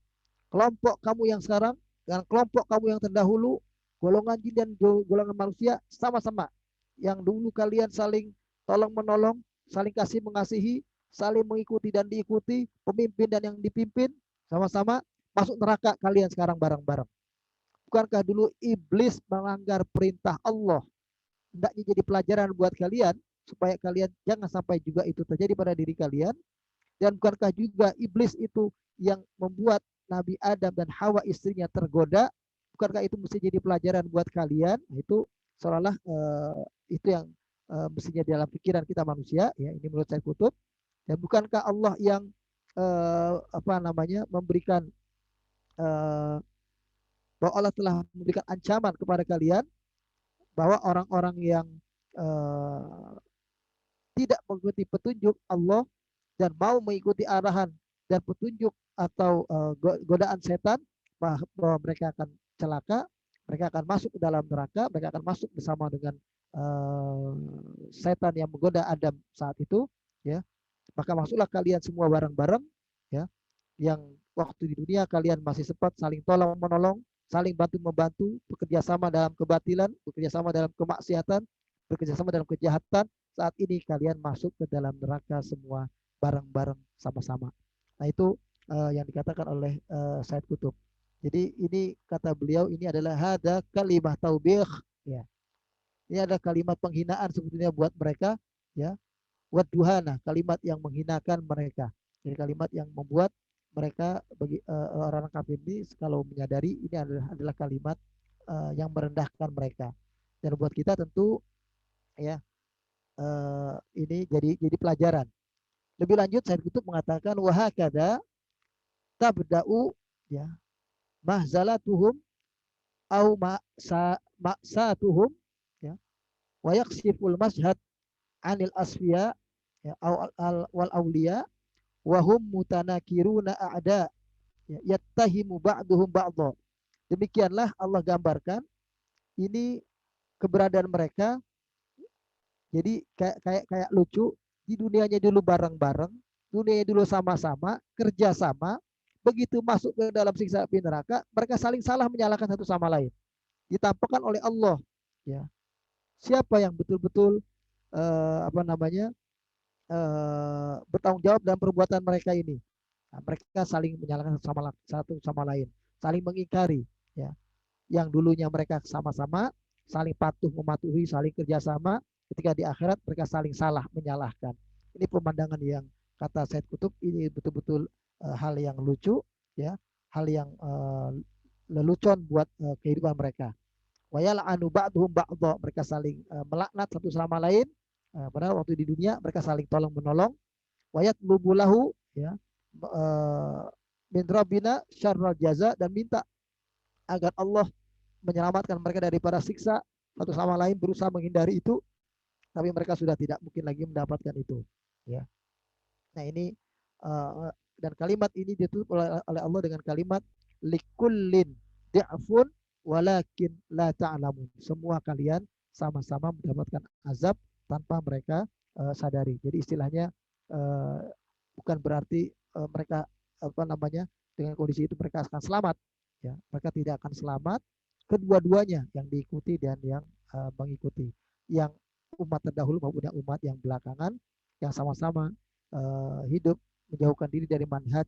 Kelompok kamu yang sekarang dengan kelompok kamu yang terdahulu, golongan jin dan golongan manusia sama-sama. Yang dulu kalian saling tolong menolong, saling kasih mengasihi, saling mengikuti dan diikuti, pemimpin dan yang dipimpin, sama-sama masuk neraka kalian sekarang bareng-bareng. Bukankah dulu iblis melanggar perintah Allah? Hendaknya jadi pelajaran buat kalian supaya kalian jangan sampai juga itu terjadi pada diri kalian. Dan bukankah juga iblis itu yang membuat Nabi Adam dan Hawa istrinya tergoda? Bukankah itu mesti jadi pelajaran buat kalian? Nah, itu seolah-olah itu yang mestinya dalam pikiran kita manusia, ya. Ini menurut saya kutub. Dan bukankah Allah yang memberikan bahwa Allah telah memberikan ancaman kepada kalian bahwa orang-orang yang uh, tidak mengikuti petunjuk Allah dan mau mengikuti arahan dan petunjuk atau godaan setan, bahwa mereka akan celaka, mereka akan masuk ke dalam neraka, mereka akan masuk bersama dengan setan yang menggoda Adam saat itu, ya. Maka masuklah kalian semua bareng-bareng, ya, yang waktu di dunia kalian masih sempat saling tolong menolong, saling bantu membantu, bekerja sama dalam kebatilan, bekerja sama dalam kemaksiatan, bekerja sama dalam kejahatan. Saat ini kalian masuk ke dalam neraka semua bareng-bareng sama-sama. Nah, itu yang dikatakan oleh Said Kutub. Jadi ini kata beliau, ini adalah hada kalimah taubih, ya. Ini ada kalimat penghinaan sebetulnya buat mereka, ya. Waduhana, kalimat yang menghinakan mereka. Jadi kalimat yang membuat mereka bagi orang-orang kafir ini kalau menyadari ini adalah kalimat yang merendahkan mereka. Dan buat kita tentu, ya, ini jadi pelajaran. Lebih lanjut Said Kutub mengatakan wahakada tabda'u, ya, mahzalatuhum au ma'satuhum, ya, wa yaksiful mashhad anil asfiya, ya, wal auliya wa hum mutanakiruna a'da, ya, yattahimu ba'duhum ba'dha. Demikianlah Allah gambarkan ini keberadaan mereka. Jadi kayak lucu, di dunianya dulu bareng-bareng, dunianya dulu sama-sama, kerja sama, begitu masuk ke dalam siksa api neraka, mereka saling salah menyalahkan satu sama lain. Ditampakkan oleh Allah, ya, siapa yang betul-betul bertanggung jawab dalam perbuatan mereka ini. Nah, mereka saling menyalahkan satu sama lain, saling mengingkari, ya. Yang dulunya mereka sama-sama, saling patuh mematuhi, saling kerjasama, ketika di akhirat mereka saling salah menyalahkan. Ini pemandangan yang kata Said Kutub ini betul-betul hal yang lucu, ya, hal yang lelucon buat kehidupan mereka. Wayal anu ba'duhum ba'dha, mereka saling melaknat satu sama lain. Padahal waktu di dunia mereka saling tolong menolong. Wayat lubulahu, ya, min rabbina syarral jaza, dan minta agar Allah menyelamatkan mereka daripada siksa, satu sama lain berusaha menghindari itu, tapi mereka sudah tidak mungkin lagi mendapatkan itu, ya. Nah, ini dan kalimat ini ditutup oleh Allah dengan kalimat likullin di'fun walakin la ta'lamun. Semua kalian sama-sama mendapatkan azab tanpa mereka sadari. Jadi istilahnya bukan berarti mereka dengan kondisi itu mereka akan selamat, ya. Mereka tidak akan selamat, kedua-duanya, yang diikuti dan yang mengikuti, yang umat terdahulu maupun yang umat yang belakangan, yang sama-sama hidup menjauhkan diri dari manhaj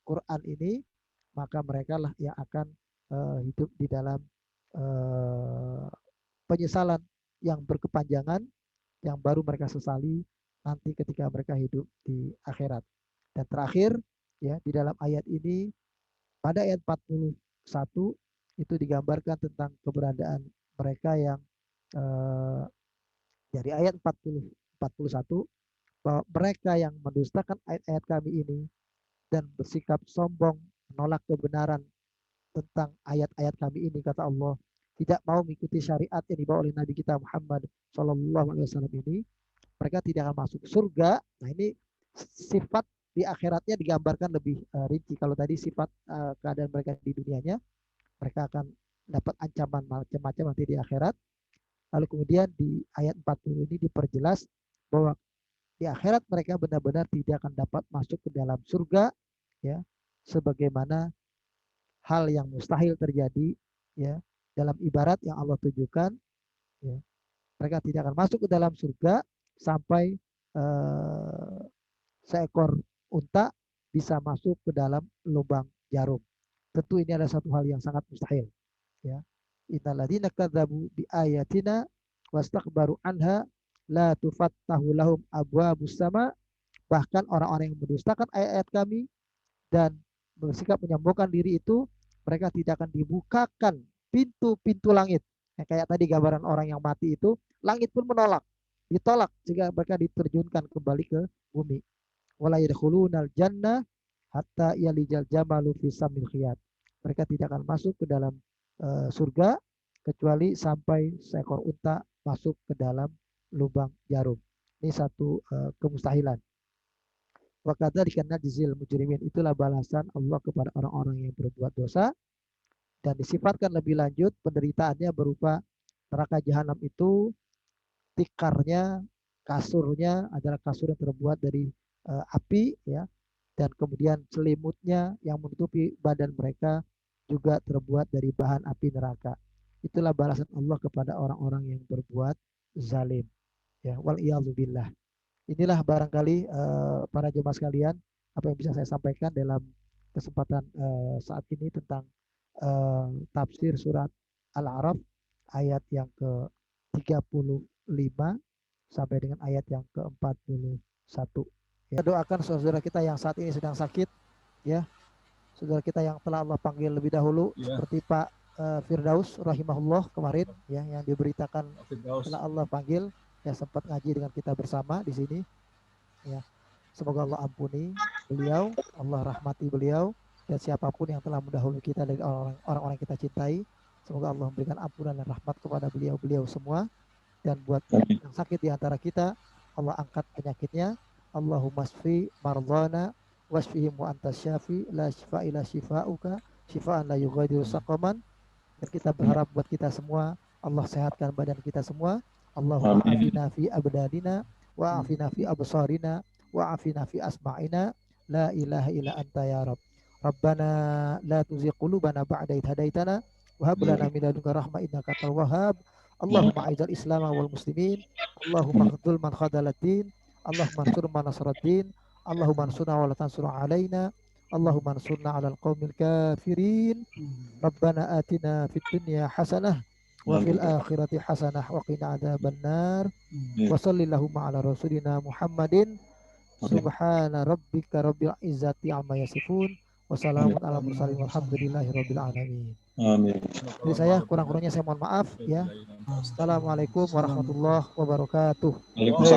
Quran ini, maka mereka lah yang akan hidup di dalam penyesalan yang berkepanjangan, yang baru mereka sesali nanti ketika mereka hidup di akhirat. Dan terakhir, ya, di dalam ayat ini pada ayat 41 itu digambarkan tentang keberadaan mereka yang Dari ayat 41 bahwa mereka yang mendustakan ayat-ayat kami ini dan bersikap sombong menolak kebenaran tentang ayat-ayat kami ini, kata Allah, tidak mau mengikuti syariat yang dibawa oleh Nabi kita Muhammad SAW ini, mereka tidak akan masuk surga. Nah, ini sifat di akhiratnya digambarkan lebih rinci. Kalau tadi sifat keadaan mereka di dunianya, mereka akan dapat ancaman macam-macam nanti di akhirat. Lalu kemudian di ayat 40 ini diperjelas bahwa di akhirat mereka benar-benar tidak akan dapat masuk ke dalam surga, ya, sebagaimana hal yang mustahil terjadi, ya, dalam ibarat yang Allah tujukan, ya, mereka tidak akan masuk ke dalam surga sampai eh, seekor unta bisa masuk ke dalam lubang jarum. Tentu ini adalah satu hal yang sangat mustahil, ya. Innalladzina kadzabu bi ayatina wastakbaru anha la tufattahu lahum abwabus sama. Bahkan orang-orang yang mendustakan ayat-ayat kami dan bersikap menyombongkan diri itu, mereka tidak akan dibukakan pintu-pintu langit. Ya, kayak tadi gambaran orang yang mati itu, langit pun menolak, ditolak sehingga mereka diterjunkan kembali ke bumi. Wala yadkhulunal jannah hatta yalijal jamalu fi samil khiyat. Mereka tidak akan masuk ke dalam surga kecuali sampai seekor unta masuk ke dalam lubang jarum. Ini satu kemustahilan. Wa kadzalika najzil mujrimin, itulah balasan Allah kepada orang-orang yang berbuat dosa. Dan disifatkan lebih lanjut penderitaannya berupa neraka jahanam itu tikarnya, kasurnya adalah kasur yang terbuat dari api, ya, dan kemudian selimutnya yang menutupi badan mereka juga terbuat dari bahan api neraka. Itulah balasan Allah kepada orang-orang yang berbuat zalim, ya, wal billah. Inilah barangkali para jemaah sekalian apa yang bisa saya sampaikan dalam kesempatan saat ini tentang tafsir surat Al-A'raf ayat yang ke-35 sampai dengan ayat yang ke-41. Ya, doakan saudara kita yang saat ini sedang sakit, ya, saudara kita yang telah Allah panggil lebih dahulu, seperti Pak Firdaus rahimahullah kemarin, ya, yang diberitakan telah Allah panggil, ya, sempat ngaji dengan kita bersama di sini, ya. Semoga Allah ampuni beliau, Allah rahmati beliau, dan siapapun yang telah mendahului kita dari orang-orang yang kita cintai, semoga Allah memberikan ampunan dan rahmat kepada beliau-beliau semua. Dan buat yang sakit di antara kita, Allah angkat penyakitnya. Allahumma shfi mardhana wasfihim wa anta syafi la shifa ila shifauka shifaan la yughadiru saqaman. Dan kita berharap buat kita semua Allah sehatkan badan kita semua. Allahumma afina fi abdadina wa afina fi absarina wa afina fi asma'ina la ilaha illa anta ya rab. Rabbana la tuzigh qulubana ba'da idh hadaitana wa hab lana min ladunka rahmah innaka antal wahhab. Allahumma aizal islam wal muslimin. Allahumma khudul man khadalatin. Allahumma ansur man nasraddin. Allahumma ansurna wa la tansur alaina. Allahumma ansurna ala al-qawmil kafirin. Rabbana atina fid dunya hasanah wa fil akhirati hasanah wa qina adzabannar. Wa sallallahu ala rasulina Muhammadin. Subhana rabbika rabbil izzati amma yasifun. Wassalamun ala mursalin walhamdulillahi rabbil alamin. Amin. Jadi saya kurang-kurangnya saya mohon maaf, ya. Assalamualaikum warahmatullahi wabarakatuh.